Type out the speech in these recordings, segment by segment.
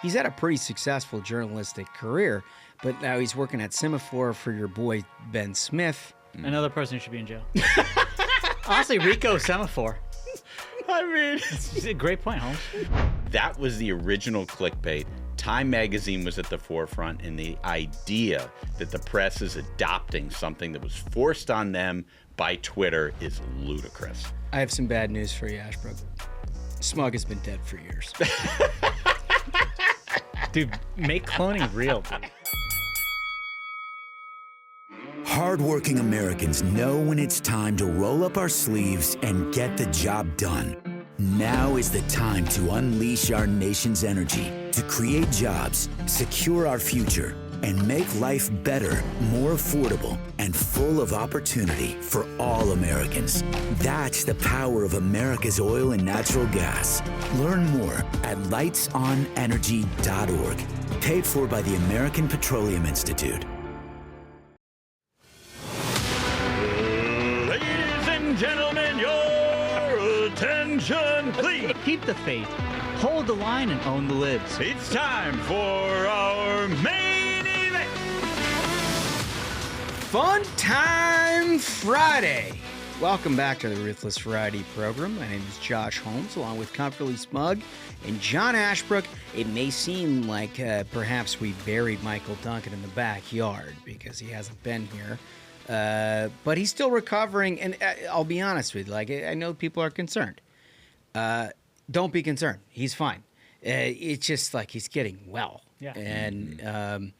he's had a pretty successful journalistic career, but now he's working at Semaphore for your boy Ben Smith. Another person who should be in jail. Honestly, Rico Semaphore. I mean, It's a great point, Holmes. that was the original clickbait. Time magazine was at the forefront, and the idea that the press is adopting something that was forced on them by Twitter is ludicrous. I have some bad news for you, Ashbrook. Smug has been dead for years. Dude, make cloning real, dude. Hardworking Americans know when it's time to roll up our sleeves and get the job done. Now is the time to unleash our nation's energy to create jobs, secure our future, and make life better, more affordable, and full of opportunity for all Americans. That's the power of America's oil and natural gas. Learn more at lightsonenergy.org. Paid for by the American Petroleum Institute. Ladies and gentlemen, your attention, please. Keep the faith, hold the line, and own the libs. It's time for our main event. Fun Time Friday. Welcome back to the Ruthless Variety Program. My name is Josh Holmes, along with Comfortably Smug and John Ashbrook. It may seem like perhaps we buried Michael Duncan in the backyard because he hasn't been here. But he's still recovering, and I'll be honest with you, like, I know people are concerned. Don't be concerned. He's fine. It's just like he's getting well. Yeah. And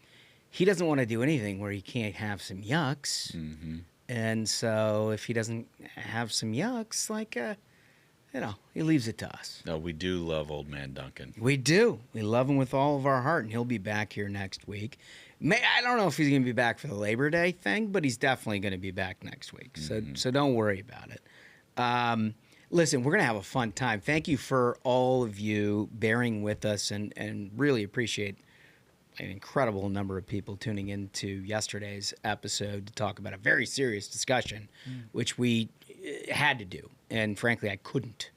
he doesn't want to do anything where he can't have some yucks. Mm-hmm. And so if he doesn't have some yucks, like, he leaves it to us. No, we do love old man Duncan. We do. We love him with all of our heart, and he'll be back here next week. I don't know if he's going to be back for the Labor Day thing, but he's definitely going to be back next week. So don't worry about it. Listen, we're going to have a fun time. Thank you for all of you bearing with us, and really appreciate an incredible number of people tuning into yesterday's episode to talk about a very serious discussion, which we had to do. And frankly, I couldn't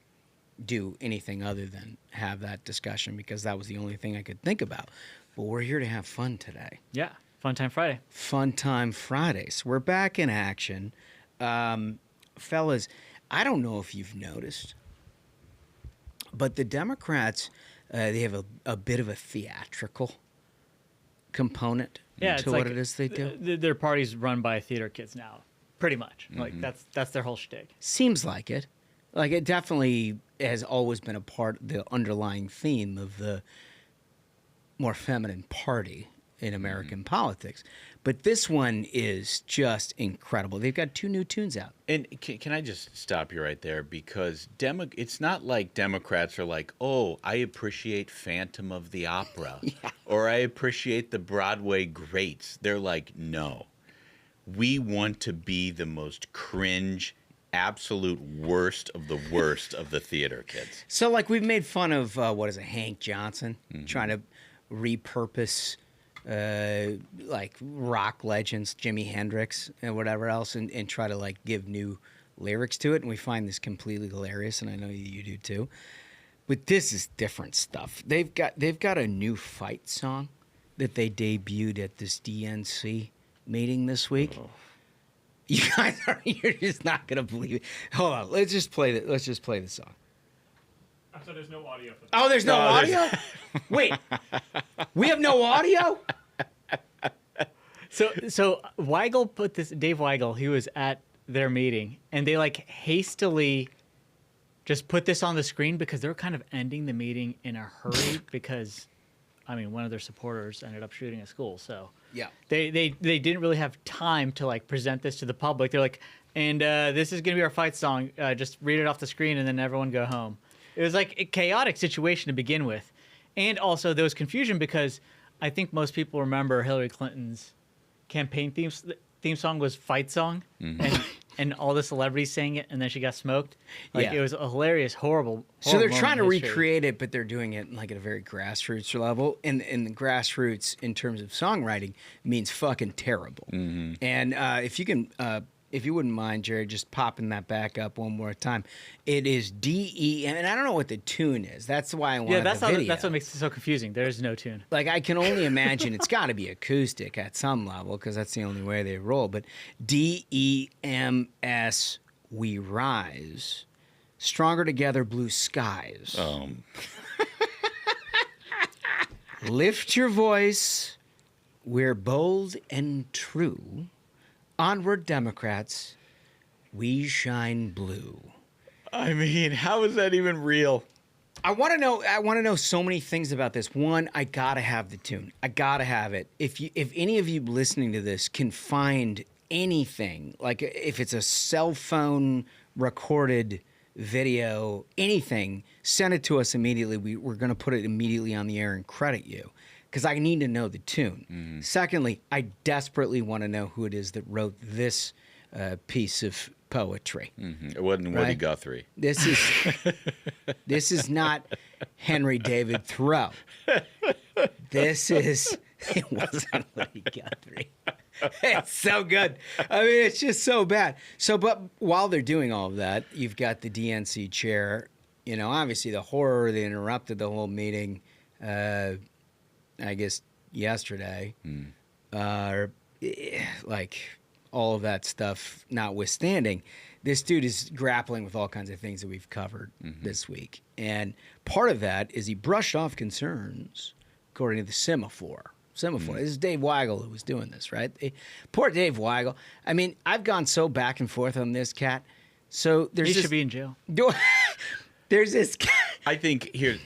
do anything other than have that discussion because that was the only thing I could think about. But we're here to have fun today. Yeah, Fun Time Friday. Fun Time Fridays. We're back in action. Fellas, I don't know if you've noticed, but the Democrats, they have a bit of a theatrical component to what it is they do. Their party's run by theater kids now, pretty much. Like, that's their whole shtick. Seems like it. Like, it definitely has always been a part, the underlying theme of the more feminine party in American politics. But this one is just incredible. They've got 2 new tunes out. And can I just stop you right there? Because it's not like Democrats are like, oh, I appreciate Phantom of the Opera, or I appreciate the Broadway greats. They're like, no, we want to be the most cringe, absolute worst of the theater kids. So, like, we've made fun of, Hank Johnson, trying to repurpose like rock legends, Jimi Hendrix and whatever else, and try to like give new lyrics to it. And we find this completely hilarious, and I know you do too. But this is different stuff. They've got a new fight song that they debuted at this DNC meeting this week. Oh. You guys you're just not gonna believe it. Hold on, let's just play the song. So there's no audio for that. Oh, there's no audio? Wait, we have no audio? So Weigel put this, Dave Weigel, he was at their meeting, and they like hastily just put this on the screen because they were kind of ending the meeting in a hurry because, I mean, one of their supporters ended up shooting a school. So yeah, they didn't really have time to like present this to the public. They're like, and this is going to be our fight song. Just read it off the screen and then everyone go home. It was like a chaotic situation to begin with. And also there was confusion because I think most people remember Hillary Clinton's campaign theme song was Fight Song. And all the celebrities sang it, and then she got smoked. Like, it was a hilarious, horrible So they're trying to history. recreate it, but they're doing it like at a very grassroots level. And the grassroots, in terms of songwriting, means fucking terrible. And if you can if you wouldn't mind, Jerry, just popping that back up one more time. It is DEM, and I don't know what the tune is. That's why I wanted the video. That's what makes it so confusing. There is no tune. Like, I can only imagine it's got to be acoustic at some level because that's the only way they roll. But DEMS, we rise. Stronger together, blue skies. Lift your voice. We're bold and true. Onward, Democrats. We shine blue. I mean, how is that even real? I want to know so many things about this. One, I gotta have the tune. I gotta have it. If any of you listening to this can find anything, like if it's a cell phone recorded video, anything, send it to us immediately. We're gonna put it immediately on the air and credit you, because I need to know the tune. Secondly, I desperately want to know who it is that wrote this piece of poetry. It wasn't Woody Guthrie. This is not Henry David Thoreau. It wasn't Woody Guthrie. It's so good. I mean, it's just so bad. So, but while they're doing all of that, you've got the DNC chair. You know, obviously the horror, they interrupted the whole meeting, I guess, yesterday. Like, all of that stuff notwithstanding, this dude is grappling with all kinds of things that we've covered this week. And part of that is he brushed off concerns, according to the semaphore. This is Dave Weigel who was doing this, right? Poor Dave Weigel. I mean, I've gone so back and forth on this cat. So there's He should be in jail. There's this cat. I think he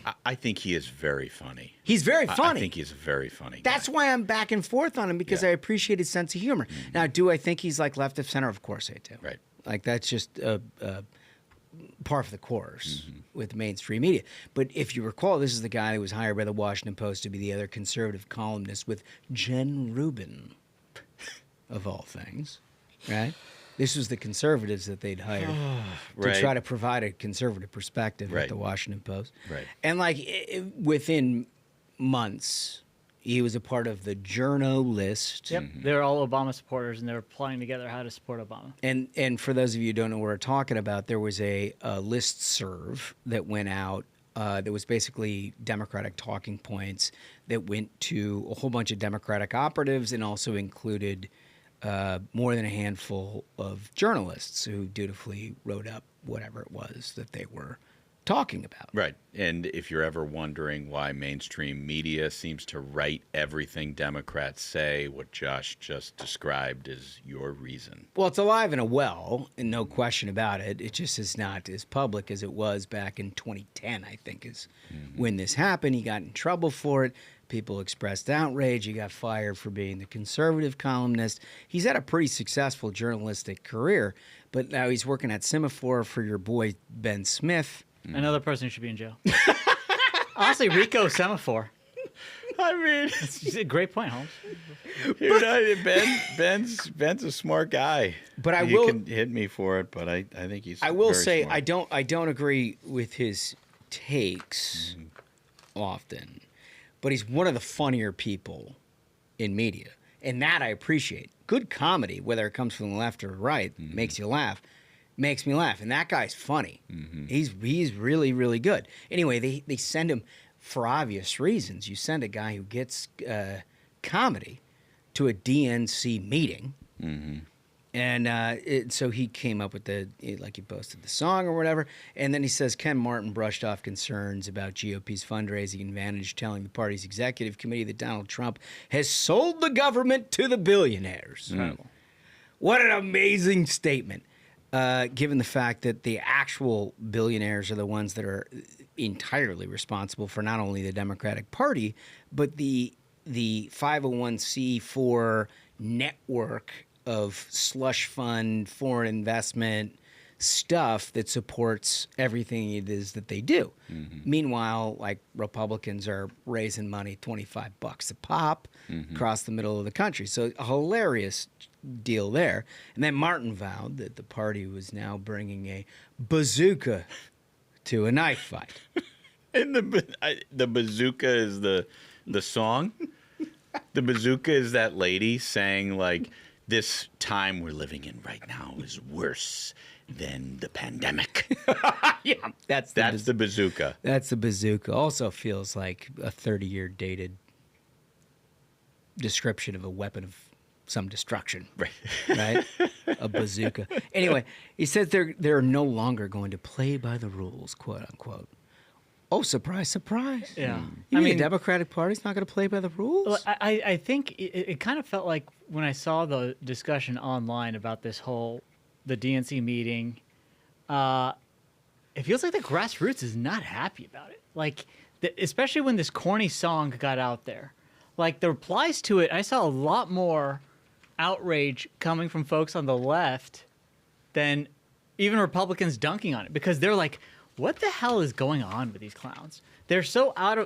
is very funny. He's very funny. I think he's a very funny guy. That's why I'm back and forth on him, because I appreciate his sense of humor. Now, do I think he's like left of center? Of course I do. Right. Like, that's just par for the course with mainstream media. But if you recall, this is the guy who was hired by the Washington Post to be the other conservative columnist with Jen Rubin, of all things, right? This was the conservatives that they'd hired to try to provide a conservative perspective at the Washington Post. Right. And like within months, he was a part of the journo list. Yep. They're all Obama supporters, and they're plotting together how to support Obama. And for those of you who don't know what we're talking about, there was a listserv that went out that was basically Democratic talking points that went to a whole bunch of Democratic operatives and also included more than a handful of journalists who dutifully wrote up whatever it was that they were talking about. Right. And if you're ever wondering why mainstream media seems to write everything Democrats say, what Josh just described is your reason. Well, it's alive and well, and no question about it. It just is not as public as it was back in 2010, I think, is when this happened. He got in trouble for it. People expressed outrage. He got fired for being the conservative columnist. He's had a pretty successful journalistic career, but now he's working at Semaphore for your boy Ben Smith. Another person who should be in jail. Honestly, Rico Semaphore. I mean, It's a great point, Holmes. Ben's a smart guy. But I he will can hit me for it, but I think he's. I will very say smart. I don't agree with his takes often, but he's one of the funnier people in media, and that I appreciate. Good comedy, whether it comes from the left or right, makes me laugh, and that guy's funny. He's really, really good. Anyway, they send him for obvious reasons. You send a guy who gets comedy to a DNC meeting. And so he came up with he posted the song or whatever. And then he says Ken Martin brushed off concerns about GOP's fundraising advantage, telling the party's executive committee that Donald Trump has sold the government to the billionaires. What an amazing statement, given the fact that the actual billionaires are the ones that are entirely responsible for not only the Democratic Party, but the 501c4 network of slush fund, foreign investment stuff that supports everything it is that they do. Meanwhile, like, Republicans are raising money $25 a pop across the middle of the country. So a hilarious deal there. And then Martin vowed that the party was now bringing a bazooka to a knife fight. And the bazooka is the song. The bazooka is that lady saying, like, this time we're living in right now is worse than the pandemic. Yeah, that's the bazooka. That's the bazooka. Also feels like a 30-year dated description of a weapon of some destruction. Right? A bazooka. Anyway, he says they're no longer going to play by the rules, quote unquote. Oh, surprise, surprise. Yeah. You mean the Democratic Party's not going to play by the rules? Well, I think it kind of felt like when I saw the discussion online about the DNC meeting, it feels like the grassroots is not happy about it. Like, especially when this corny song got out there. Like, the replies to it, I saw a lot more outrage coming from folks on the left than even Republicans dunking on it, because they're like, what the hell is going on with these clowns? They're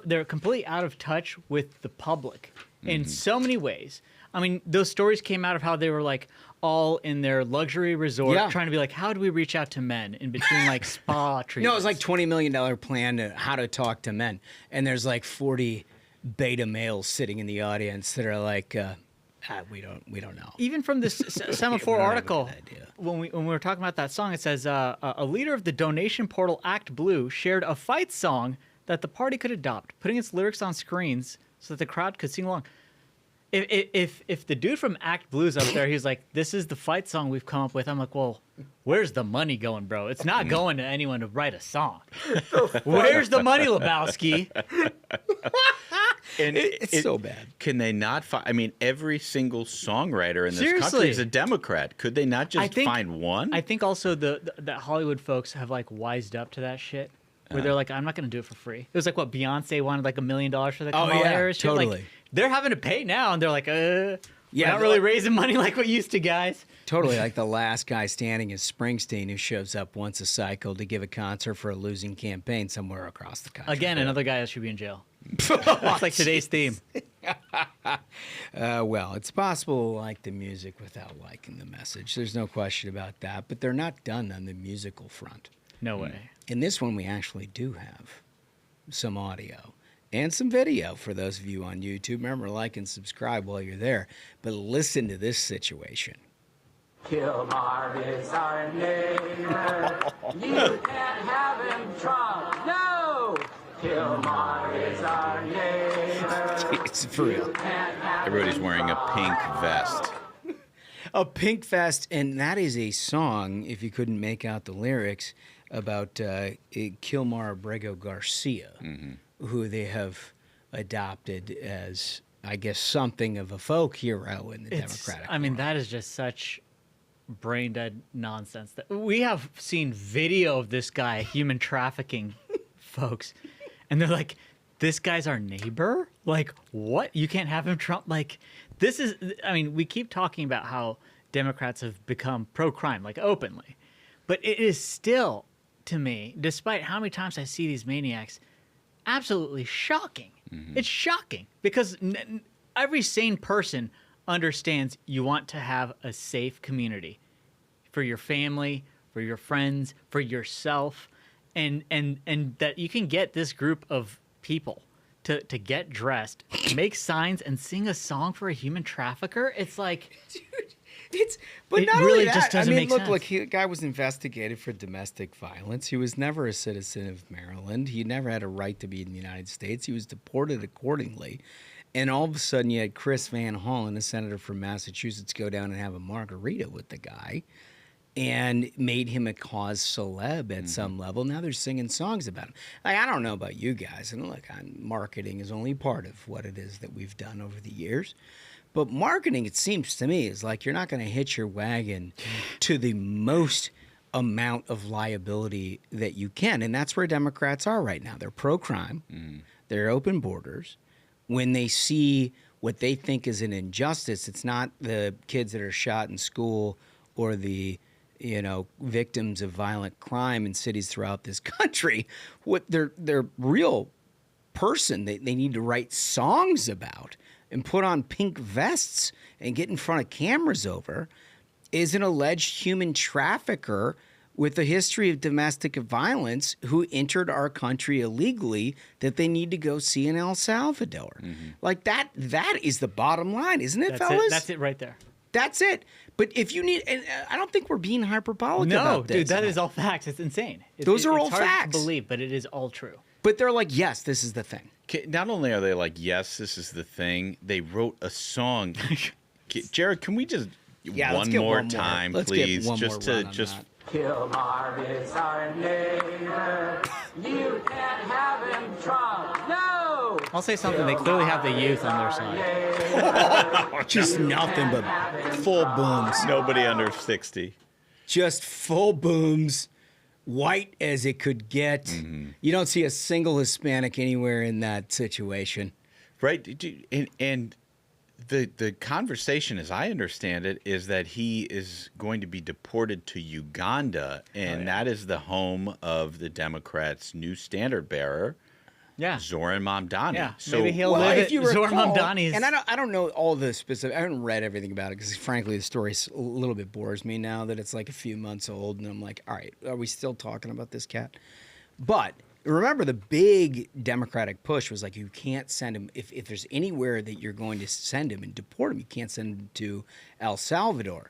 they're completely out of touch with the public in so many ways. I mean, those stories came out of how they were like all in their luxury resort trying to be like, how do we reach out to men in between like spa treatments? No, it was like $20 million plan to how to talk to men. And there's like 40 beta males sitting in the audience that are like, we don't know. Even from this Semaphore article, idea. when we were talking about that song, it says a leader of the donation portal Act Blue shared a fight song that the party could adopt, putting its lyrics on screens so that the crowd could sing along. If the dude from Act Blue's up there, he's like, this is the fight song we've come up with. I'm like, well, where's the money going, bro? It's not going to anyone to write a song. Where's the money, Lebowski? And It's so bad. Can they not find? I mean, every single songwriter in this country Seriously. is a Democrat. Could they not just find one? I think also that Hollywood folks have like wised up to that shit, where they're like, I'm not going to do it for free. It was like what Beyonce wanted like $1 million for the Kamala Harris shit. totally. Like, they're having to pay now, and they're like, we're Yeah, not really raising money like we used to, guys. Totally like the last guy standing is Springsteen, who shows up once a cycle to give a concert for a losing campaign somewhere across the country. Again, another guy that should be in jail. It's like today's theme. Well, it's possible to like the music without liking the message. There's no question about that. But they're not done on the musical front. No way. In this one, we actually do have some audio and some video for those of you on YouTube. Remember, like and subscribe while you're there. But listen to this situation. Kilmar is our neighbor. You can't have him, Trump. No! Kilmar is our neighbor. It's for real. Everybody's wearing a pink vest. A pink vest, and that is a song, if you couldn't make out the lyrics, about Kilmar Armando García, who they have adopted as, I guess, something of a folk hero in the Democratic I mean, world. that is just such brain dead nonsense. That we have seen video of this guy human trafficking folks, and they're like, this guy's our neighbor? Like, what? You can't have him, Trump? Like, this is, I mean, we keep talking about how Democrats have become pro-crime, like openly. But it is still, to me, despite how many times I see these maniacs, absolutely shocking. It's shocking because every sane person understands you want to have a safe community for your family, for your friends, for yourself, and that you can get this group of people to get dressed, make signs, and sing a song for a human trafficker. It's like, But it not really only that, just doesn't I mean, make look, sense. look, the guy was investigated for domestic violence. He was never a citizen of Maryland. He never had a right to be in the United States. He was deported accordingly. And all of a sudden, you had Chris Van Hollen, a senator from Massachusetts, go down and have a margarita with the guy and made him a cause celeb at some level. Now they're singing songs about him. Like, I don't know about you guys. And look, marketing is only part of what it is that we've done over the years. But marketing, it seems to me, is like you're not going to hitch your wagon to the most amount of liability that you can. And that's where Democrats are right now. They're pro-crime. They're open borders. When they see what they think is an injustice, it's not the kids that are shot in school or the victims of violent crime in cities throughout this country. What their real person they need to write songs about and put on pink vests and get in front of cameras over is an alleged human trafficker with a history of domestic violence who entered our country illegally that they need to go see in El Salvador. Like that is the bottom line, isn't it, fellas? That's it right there. That's it. But if you need, and I don't think we're being hyperbolic No, about this. dude, that is all facts. It's insane. Those are all it's hard facts. to believe, but it is all true. But they're like, yes, this is the thing. Not only are they like, yes, this is the thing, they wrote a song. Jared, can we just Yeah, let's one get more one more. time, Let's please? get one just more to run on just that. Kilmar is our neighbor. You can't have him Trump. No. I'll say something. They clearly have the youth on their side. Just nothing but full booms. nobody under 60. Just full booms, white as it could get. Mm-hmm. You don't see a single Hispanic anywhere in that situation. Right? And the conversation, as I understand it, is that he is going to be deported to Uganda, and that is the home of the Democrats' new standard bearer, Yeah. Zoran Mamdani. Yeah. So Maybe he'll Well, live if at you Zoran recall, Mamdani's. and I don't know all the specific. I haven't read everything about it because, frankly, the story a little bit bores me now that it's like a few months old, and I'm like, all right, are we still talking about this cat? But remember, the big Democratic push was like, you can't send him if there's anywhere that you're going to send him and deport him, you can't send him to El Salvador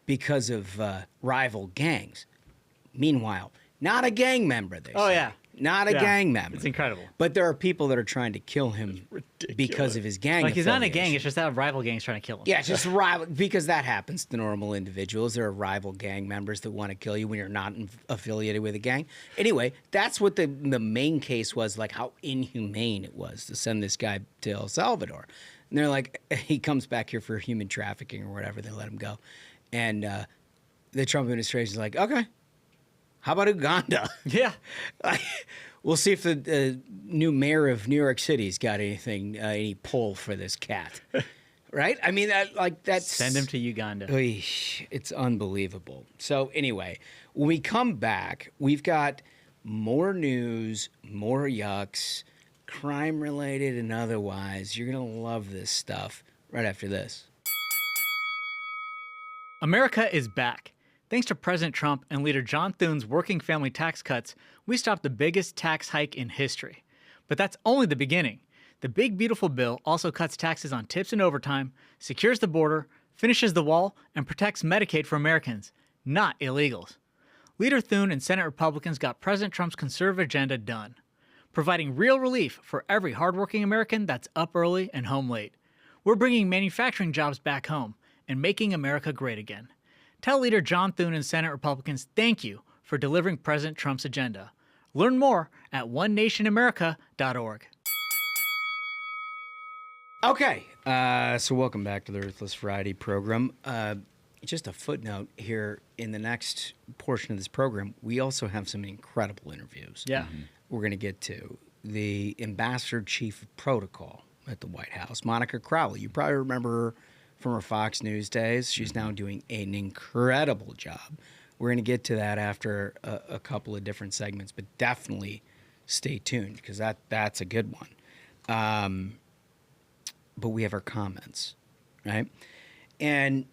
because of rival gangs. Meanwhile, not a gang member. They Oh, say. yeah. Not a Yeah. gang member. It's incredible. But there are people that are trying to kill him because of his gang. Like, he's not in a gang. affiliation. It's just that rival gang's trying to kill him. Yeah, it's just rival because that happens to normal individuals. There are rival gang members that want to kill you when you're not affiliated with a gang. Anyway, that's what the main case was, like how inhumane it was to send this guy to El Salvador. And they're like, he comes back here for human trafficking or whatever. They let him go, and the Trump administration is like, okay, how about Uganda? Yeah. We'll see if the new mayor of New York City's got anything, any pull for this cat, right? I mean, that's Send him to Uganda. It's unbelievable. So anyway, when we come back, we've got more news, more yucks, crime related and otherwise. You're gonna love this stuff right after this. America is back. Thanks to President Trump and leader John Thune's working family tax cuts, we stopped the biggest tax hike in history. But that's only the beginning. The big, beautiful bill also cuts taxes on tips and overtime, secures the border, finishes the wall, and protects Medicaid for Americans, not illegals. Leader Thune and Senate Republicans got President Trump's conservative agenda done, providing real relief for every hardworking American that's up early and home late. We're bringing manufacturing jobs back home and making America great again. Tell Leader John Thune and Senate Republicans thank you for delivering President Trump's agenda. Learn more at onenationamerica.org. Okay, so welcome back to the Ruthless Friday program. Just a footnote here, in the next portion of this program, we also have some incredible interviews. Yeah. We're going to get to the Ambassador Chief of Protocol at the White House, Monica Crowley. You probably remember her from her Fox News days. She's now doing an incredible job. We're going to get to that after a couple of different segments, but definitely stay tuned because that's a good one. But we have our comments, right? And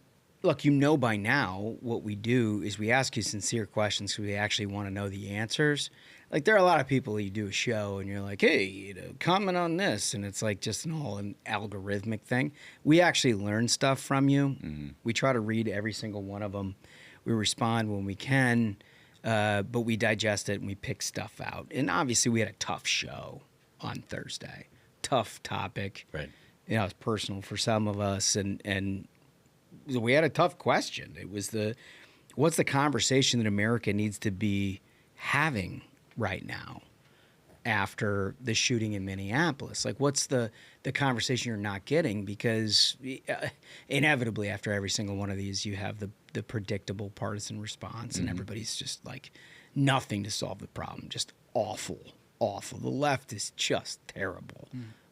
look, you know by now what we do is we ask you sincere questions because we actually want to know the answers. Like, there are a lot of people you do a show and you're like, hey, comment on this. And it's like just an algorithmic thing. We actually learn stuff from you. Mm-hmm. We try to read every single one of them. We respond when we can, but we digest it and we pick stuff out. And obviously we had a tough show on Thursday. Tough topic. Right. You know, it's personal for some of us. And we had a tough question. It was what's the conversation that America needs to be having right now after the shooting in Minneapolis? Like, what's the conversation you're not getting? Because inevitably after every single one of these, you have the predictable partisan response, and everybody's just like nothing to solve the problem. Just awful. The left is just terrible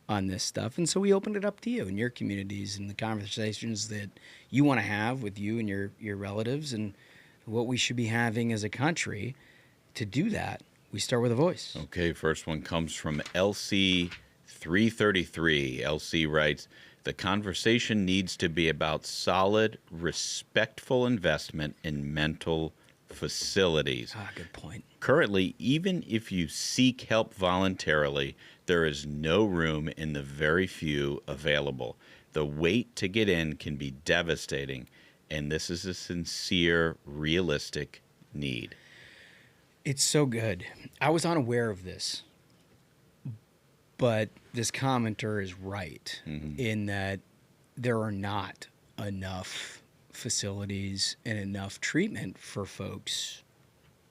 on this stuff. And so we opened it up to you and your communities and the conversations that you want to have with you and your relatives and what we should be having as a country. To do that, we start with a voice. Okay, first one comes from LC333. LC writes, the conversation needs to be about solid, respectful investment in mental facilities. Good point. Currently, even if you seek help voluntarily, there is no room in the very few available. The wait to get in can be devastating. And this is a sincere, realistic need. It's so good. I was unaware of this, but this commenter is right in that there are not enough facilities and enough treatment for folks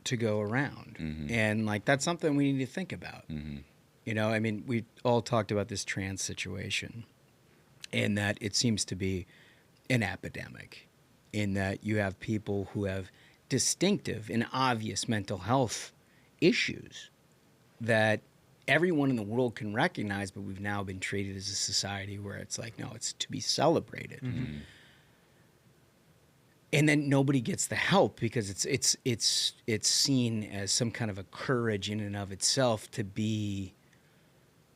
to go around. And like, that's something we need to think about. You know, I mean, we all talked about this trans situation and that it seems to be an epidemic in that you have people who have distinctive and obvious mental health issues that everyone in the world can recognize, but we've now been treated as a society where it's like, no, it's to be celebrated. And then nobody gets the help because it's seen as some kind of a courage in and of itself to be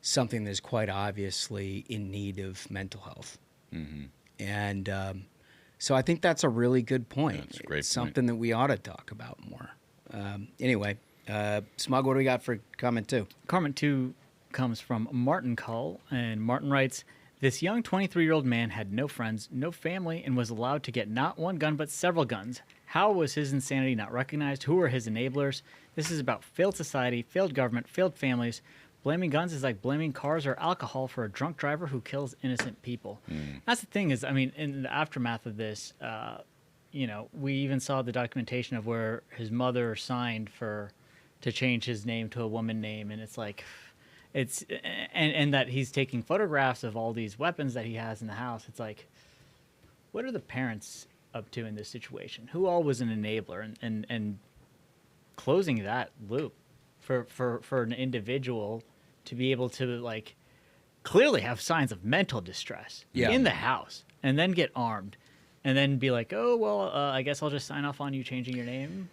something that's quite obviously in need of mental health. And so I think that's a really good point. That's a great it's something that we ought to talk about more. Anyway, Smug, what do we got for comment 2? Comment 2 comes from Martin Cull, and Martin writes, this young 23-year-old man had no friends, no family, and was allowed to get not one gun but several guns. How was his insanity not recognized? Who were his enablers? This is about failed society, failed government, failed families. Blaming guns is like blaming cars or alcohol for a drunk driver who kills innocent people. That's the thing is, I mean, in the aftermath of this, you know, we even saw the documentation of where his mother signed to change his name to a woman name, and it's like... and that he's taking photographs of all these weapons that he has in the house. It's like, what are the parents up to in this situation? Who all was an enabler? And closing that loop for an individual to be able to like clearly have signs of mental distress in the house and then get armed and then be like, oh, well, I guess I'll just sign off on you changing your name.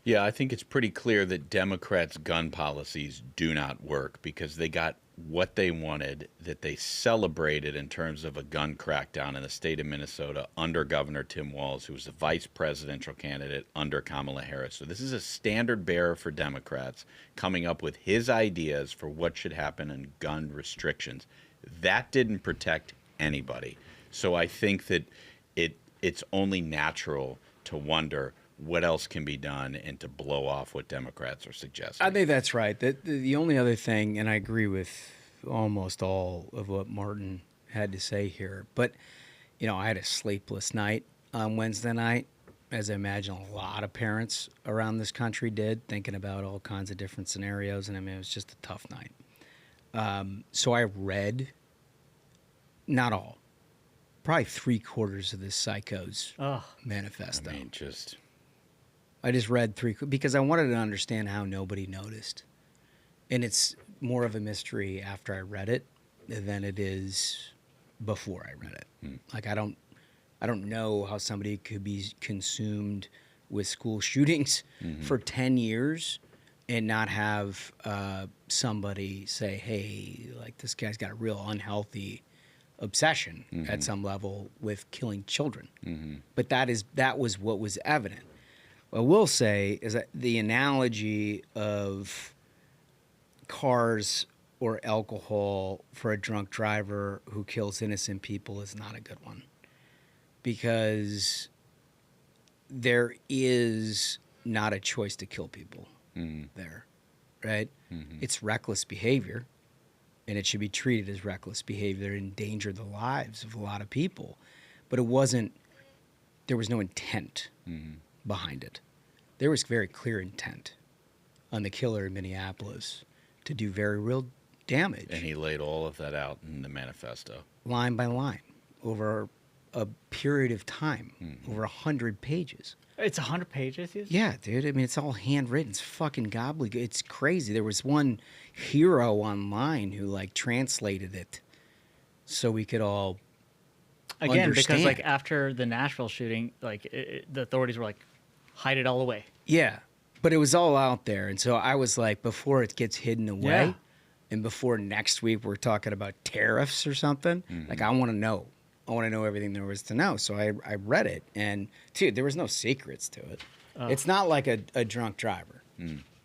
Yeah, I think it's pretty clear that Democrats' gun policies do not work because they got what they wanted, that they celebrated in terms of a gun crackdown in the state of Minnesota under Governor Tim Walz, who was the vice presidential candidate under Kamala Harris. So this is a standard bearer for Democrats coming up with his ideas for what should happen in gun restrictions. That didn't protect anybody. So I think that it's only natural to wonder what else can be done and to blow off what Democrats are suggesting. I think that's right. The only other thing, and I agree with almost all of what Martin had to say here, but, you know, I had a sleepless night on Wednesday night, as I imagine a lot of parents around this country did, thinking about all kinds of different scenarios, and I mean, it was just a tough night. So I read, not all, probably 3/4 of this psycho's manifesto. I mean, I just read 3 because I wanted to understand how nobody noticed. And it's more of a mystery after I read it than it is before I read it. Like I don't know how somebody could be consumed with school shootings for 10 years and not have somebody say, hey, like this guy's got a real unhealthy obsession at some level with killing children. But that was what was evident. What I will say is that the analogy of cars or alcohol for a drunk driver who kills innocent people is not a good one. Because there is not a choice to kill people there, right? It's reckless behavior, and it should be treated as reckless behavior that endangered the lives of a lot of people. But there was no intent behind it. There was very clear intent on the killer in Minneapolis to do very real damage. and he laid all of that out in the manifesto. Line by line, over a period of time, over 100 pages. It's 100 pages? Yeah, dude. I mean, it's all handwritten. It's fucking gobbledygook. It's crazy. There was one hero online who, like, translated it so we could all Again, understand. because, like, after the Nashville shooting, like, the authorities were like, hide it all away. Yeah, but it was all out there. And so I was like, before it gets hidden away, Yeah. and before next week we're talking about tariffs or something, like, I want to know. I want to know everything there was to know. So I read it, and, dude, there was no secrets to it. It's not like a drunk driver.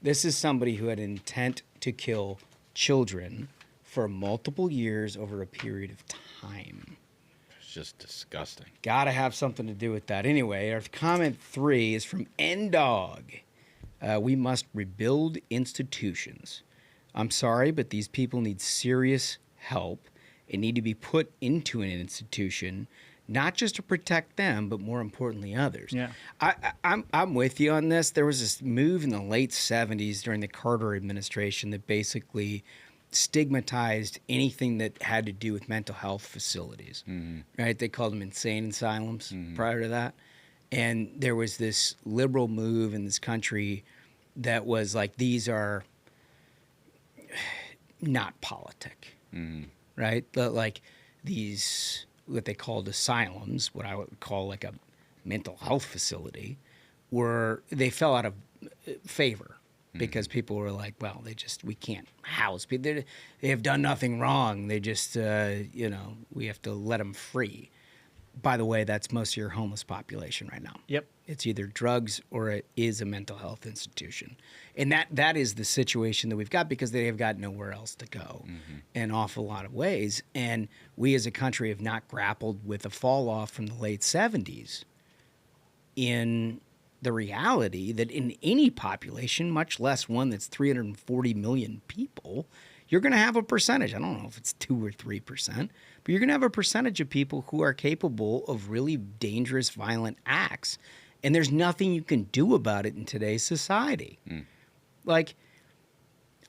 This is somebody who had intent to kill children for multiple years over a period of time. just disgusting. Got to have something to do with that. Anyway, our comment 3 is from N-Dog. We must rebuild institutions. I'm sorry, but these people need serious help and need to be put into an institution, not just to protect them, but more importantly, others. Yeah. I'm with you on this. There was this move in the late 70s during the Carter administration that basically stigmatized anything that had to do with mental health facilities, right? They called them insane asylums prior to that. And there was this liberal move in this country that was like, these are not politic, right? Like these, what they called asylums, what I would call like a mental health facility, they fell out of favor. Because people were like, well, we can't house people. They have done nothing wrong. They just, we have to let them free. By the way, that's most of your homeless population right now. Yep. It's either drugs or it is a mental health institution. And that is the situation that we've got because they have got nowhere else to go in an awful lot of ways. And we as a country have not grappled with a fall off from the late 70s in the reality that in any population, much less one that's 340 million people, you're going to have a percentage. I don't know if it's 2 or 3%, but you're going to have a percentage of people who are capable of really dangerous, violent acts. And there's nothing you can do about it in today's society. Like,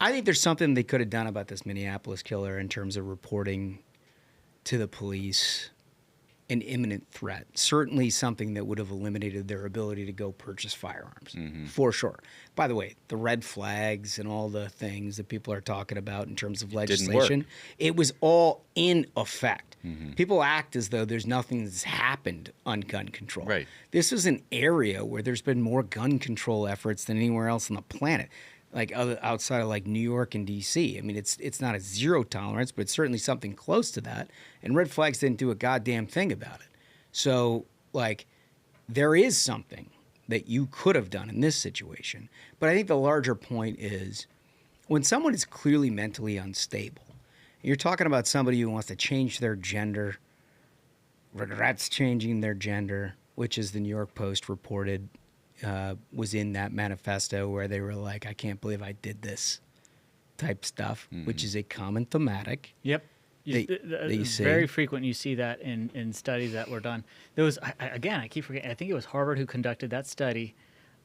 I think there's something they could have done about this Minneapolis killer in terms of reporting to the police an imminent threat, certainly something that would have eliminated their ability to go purchase firearms, for sure. By the way, the red flags and all the things that people are talking about in terms of legislation, it was all in effect. People act as though there's nothing that's happened on gun control. Right. This is an area where there's been more gun control efforts than anywhere else on the planet. Like outside of like New York and D.C. I mean, it's not a zero tolerance, but it's certainly something close to that. And red flags didn't do a goddamn thing about it. So, like, there is something that you could have done in this situation. But I think the larger point is when someone is clearly mentally unstable, you're talking about somebody who wants to change their gender, regrets changing their gender, which is the New York Post reported was in that manifesto where they were like, I can't believe I did this type stuff, which is a common thematic. Yep. It's very frequent. You see that in studies that were done. There was, again, I keep forgetting, I think it was Harvard who conducted that study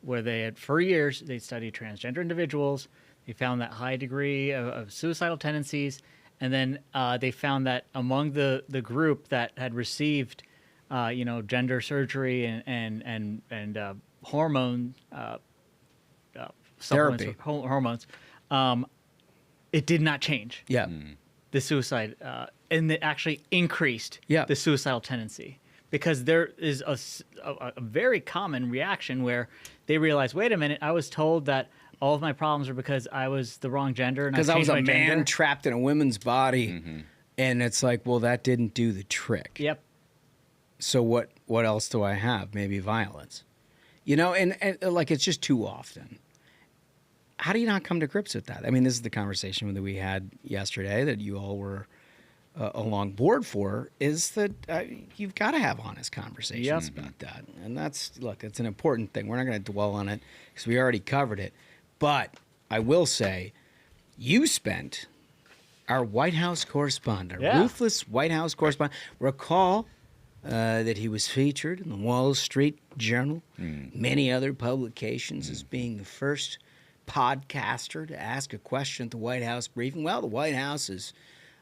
where they had, for years, they studied transgender individuals. They found that high degree of suicidal tendencies. And then they found that among the group that had received, gender surgery and hormone supplements, therapy, hormones, it did not change. Yeah. The suicide, and it actually increased Yeah. the suicidal tendency because there is a very common reaction where they realize, wait a minute, I was told that all of my problems are because I was the wrong gender and because I was a my man gender. trapped in a woman's body, and it's like, well, that didn't do the trick. Yep. So what else do I have? Maybe violence. And like it's just too often. How do you not come to grips with that? I mean, this is the conversation that we had yesterday that you all were along board for, is that you've got to have honest conversations about that. And it's an important thing. We're not going to dwell on it because we already covered it. But I will say, you spent, our White House correspondent, Ruthless White House correspondent, recall that he was featured in the Wall Street Journal, many other publications, as being the first podcaster to ask a question at the White House briefing. Well, the White House has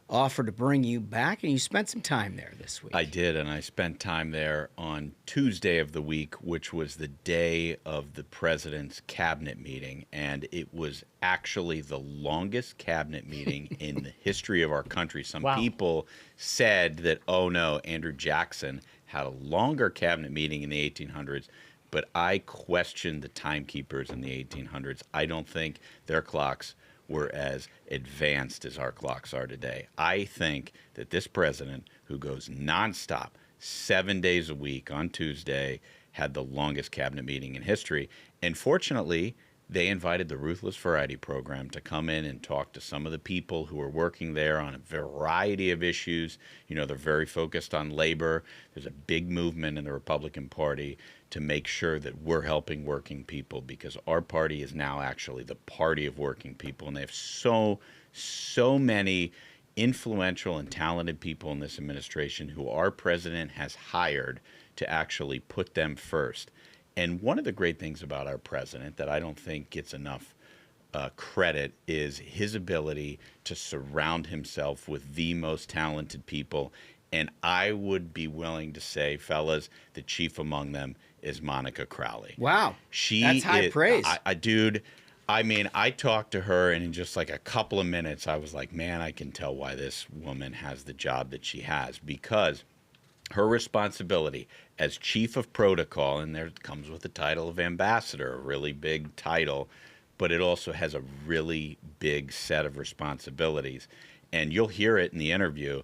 offered to bring you back, and you spent some time there this week. I did, and I spent time there on Tuesday of the week, which was the day of the president's cabinet meeting, and it was actually the longest cabinet meeting in the history of our country. Some people said that, oh no, Andrew Jackson had a longer cabinet meeting in the 1800s, but I question the timekeepers in the 1800s. I don't think their clocks were as advanced as our clocks are today. I think that this president, who goes nonstop 7 days a week on Tuesday, had the longest cabinet meeting in history. And fortunately, They invited the Ruthless Variety program to come in and talk to some of the people who are working there on a variety of issues. You know, they're very focused on labor. There's a big movement in the Republican Party to make sure that we're helping working people, because our party is now actually the party of working people. And they have so many influential and talented people in this administration who our president has hired to actually put them first. And one of the great things about our president that I don't think gets enough credit is his ability to surround himself with the most talented people. And I would be willing to say, fellas, the chief among them is Monica Crowley. Wow. That's high praise. Dude, I mean, I talked to her, and in just like a couple of minutes, I was like, man, I can tell why this woman has the job that she has, because her responsibility as chief of protocol, and there comes with the title of ambassador, a really big title, but it also has a really big set of responsibilities. And you'll hear it in the interview,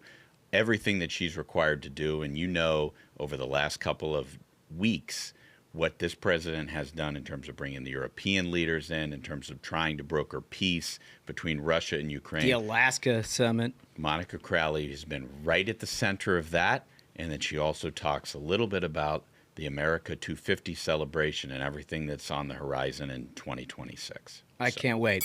everything that she's required to do. And you know, over the last couple of weeks, what this president has done in terms of bringing the European leaders in terms of trying to broker peace between Russia and Ukraine. The Alaska summit. Monica Crowley has been right at the center of that. And then she also talks a little bit about the America 250 celebration and everything that's on the horizon in 2026. I can't wait.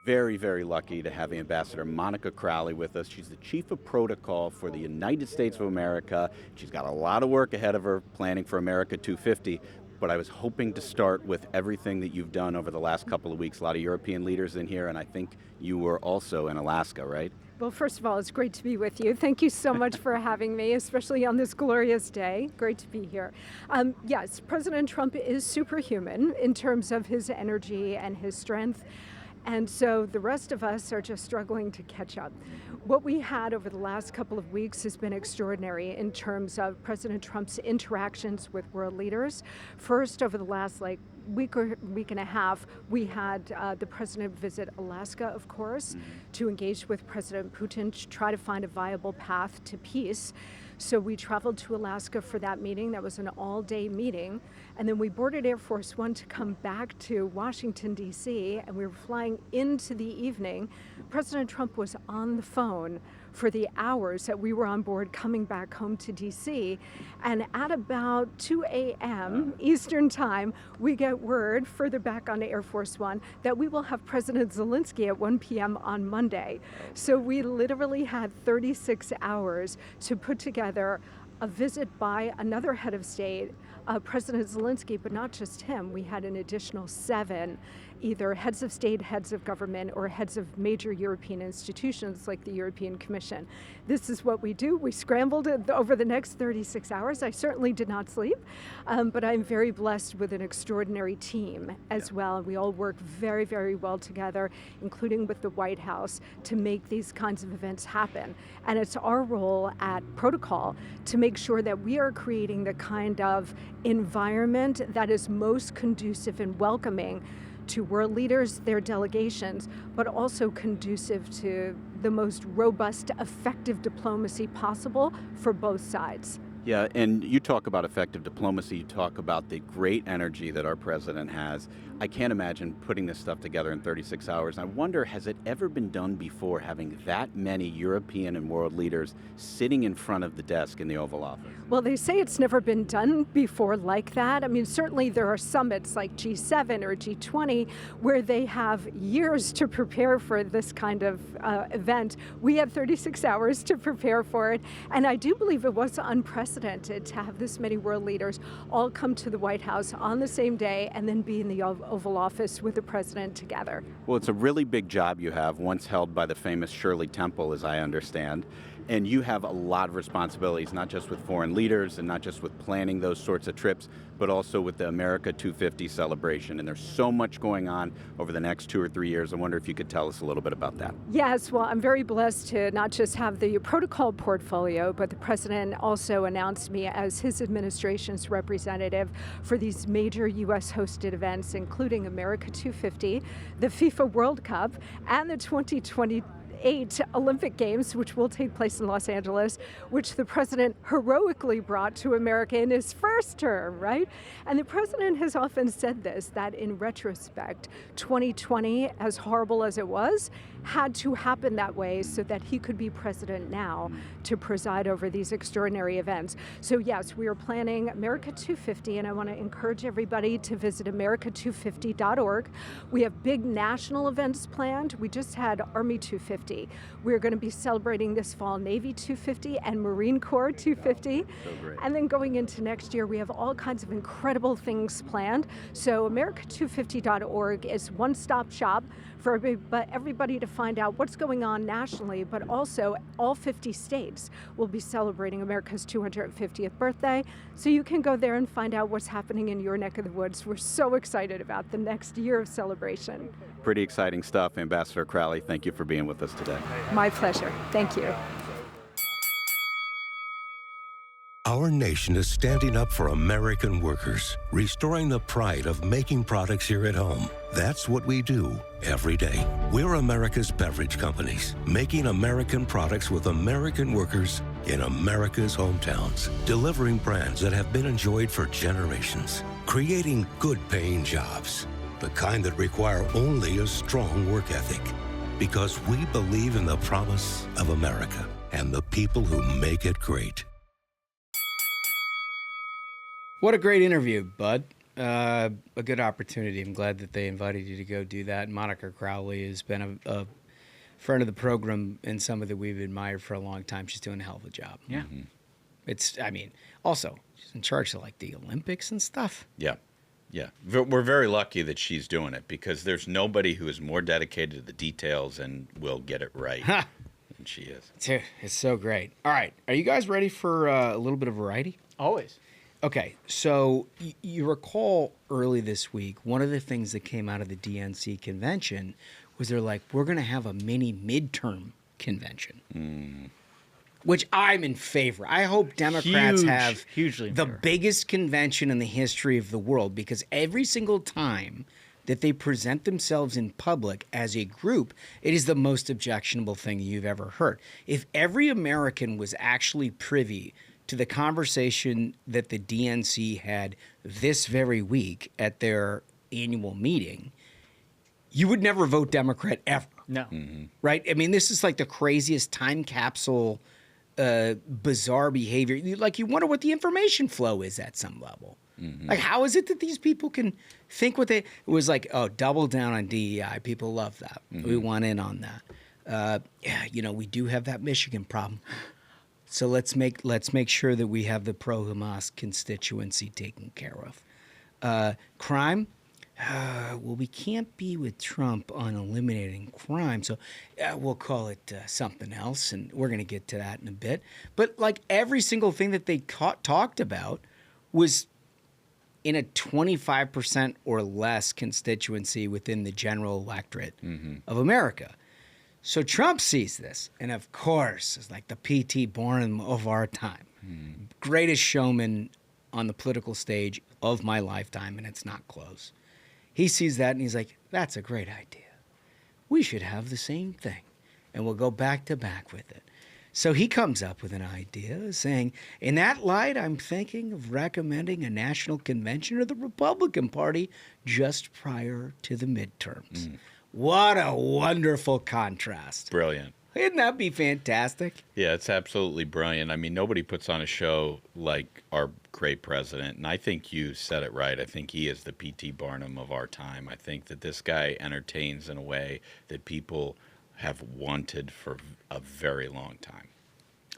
Very, very lucky to have Ambassador Monica Crowley with us. She's the chief of protocol for the United States of America. She's got a lot of work ahead of her planning for America 250. But I was hoping to start with everything that you've done over the last couple of weeks. A lot of European leaders in here, and I think you were also in Alaska, right? Well, first of all, it's great to be with you. Thank you so much for having me, especially on this glorious day. Great to be here. Yes, President Trump is superhuman in terms of his energy and his strength. And so the rest of us are just struggling to catch up. What we had over the last couple of weeks has been extraordinary in terms of President Trump's interactions with world leaders. First, over the last week and a half, we had the president visit Alaska, of course, to engage with President Putin to try to find a viable path to peace. So we traveled to Alaska for that meeting. That was an all-day meeting. And then we boarded Air Force One to come back to Washington, D.C., and we were flying into the evening. President Trump was on the phone for the hours that we were on board coming back home to D.C. And at about 2 a.m. Eastern Time, we get word further back on Air Force One that we will have President Zelensky at 1 p.m. on Monday. So we literally had 36 hours to put together a visit by another head of state, President Zelensky, but not just him. We had an additional 7 either heads of state, heads of government, or heads of major European institutions like the European Commission. This is what we do. We scrambled over the next 36 hours. I certainly did not sleep, but I'm very blessed with an extraordinary team as well. We all work very, very well together, including with the White House, to make these kinds of events happen. And it's our role at Protocol to make sure that we are creating the kind of environment that is most conducive and welcoming to world leaders, their delegations, but also conducive to the most robust, effective diplomacy possible for both sides. Yeah, and you talk about effective diplomacy, you talk about the great energy that our president has. I can't imagine putting this stuff together in 36 hours. I wonder, has it ever been done before, having that many European and world leaders sitting in front of the desk in the Oval Office? Well, they say it's never been done before like that. I mean, certainly there are summits like G7 or G20 where they have years to prepare for this kind of event. We had 36 hours to prepare for it, and I do believe it was unprecedented to have this many world leaders all come to the White House on the same day and then be in the Oval Office with the president together. Well, it's a really big job you have, once held by the famous Shirley Temple, as I understand. And you have a lot of responsibilities, not just with foreign leaders and not just with planning those sorts of trips, but also with the America 250 celebration. And there's so much going on over the next 2 or 3 years. I wonder if you could tell us a little bit about that. Yes, well, I'm very blessed to not just have the protocol portfolio, but the president also announced me as his administration's representative for these major U.S. hosted events, including America 250, the FIFA World Cup, and the 2028 2008 Olympic Games, which will take place in Los Angeles, which the president heroically brought to America in his first term, right? And the president has often said this, that in retrospect, 2020, as horrible as it was, had to happen that way so that he could be president now to preside over these extraordinary events. So yes, we are planning America 250, and I want to encourage everybody to visit America250.org. We have big national events planned. We just had Army 250. We're going to be celebrating this fall Navy 250 and Marine Corps 250. And then going into next year, we have all kinds of incredible things planned. So America250.org is one-stop shop for everybody to find out what's going on nationally, but also all 50 states will be celebrating America's 250th birthday. So you can go there and find out what's happening in your neck of the woods. We're so excited about the next year of celebration. Pretty exciting stuff. Ambassador Crowley, thank you for being with us today. My pleasure. Thank you. Our nation is standing up for American workers, restoring the pride of making products here at home. That's what we do every day. We're America's beverage companies, making American products with American workers in America's hometowns, delivering brands that have been enjoyed for generations, creating good-paying jobs, the kind that require only a strong work ethic. Because we believe in the promise of America and the people who make it great. What a great interview, Bud. A good opportunity. I'm glad that they invited you to go do that. Monica Crowley has been a friend of the program and somebody that we've admired for a long time. She's doing a hell of a job. Yeah. Mm-hmm. Also, she's in charge of like the Olympics and stuff. Yeah. Yeah. We're very lucky that she's doing it because there's nobody who is more dedicated to the details and will get it right than she is. It's so great. All right. Are you guys ready for a little bit of variety? Always. Okay, so you recall early this week, one of the things that came out of the DNC convention was they're like, we're going to have a mini midterm convention, which I'm in favor. I hope Democrats have hugely the biggest convention in the history of the world, because every single time that they present themselves in public as a group, it is the most objectionable thing you've ever heard. If every American was actually privy to the conversation that the DNC had this very week at their annual meeting, you would never vote Democrat ever. No. Right? I mean, this is like the craziest time capsule, bizarre behavior. Like, you wonder what the information flow is at some level. Like, how is it that these people can think what they... It was like, oh, double down on DEI. People love that. We want in on that. Yeah, we do have that Michigan problem. So let's make sure that we have the pro-Hamas constituency taken care of. Crime? Well, we can't be with Trump on eliminating crime, so we'll call it something else, and we're going to get to that in a bit. But like every single thing that they talked about was in a 25% or less constituency within the general electorate of America. So Trump sees this, and of course, is like the P.T. Barnum of our time. Greatest showman on the political stage of my lifetime, and it's not close. He sees that, and he's like, that's a great idea. We should have the same thing, and we'll go back to back with it. So he comes up with an idea saying, in that light, I'm thinking of recommending a national convention of the Republican Party just prior to the midterms. What a wonderful contrast. Brilliant. Wouldn't that be fantastic? Yeah, it's absolutely brilliant. I mean, nobody puts on a show like our great president, and I think you said it right. I think he is the P.T. Barnum of our time. I think that this guy entertains in a way that people have wanted for a very long time.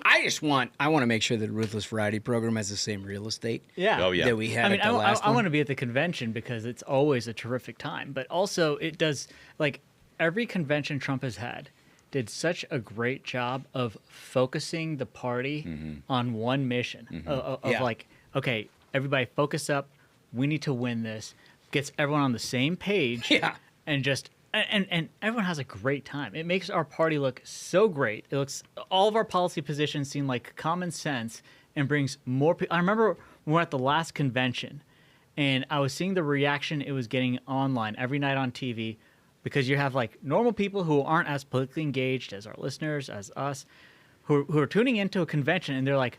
I want to make sure that the Ruthless Variety program has the same real estate that we had at the last I one. want to be at the convention because it's always a terrific time. But also it does, like, every convention Trump has had did such a great job of focusing the party on one mission of like, okay, everybody focus up. We need to win this. Gets everyone on the same page and just... And everyone has a great time. It makes our party look so great. It looks, all of our policy positions seem like common sense and brings more people. I remember when we were at the last convention and I was seeing the reaction it was getting online every night on TV. because you have like normal people who aren't as politically engaged as our listeners, as us, who are tuning into a convention and they're like,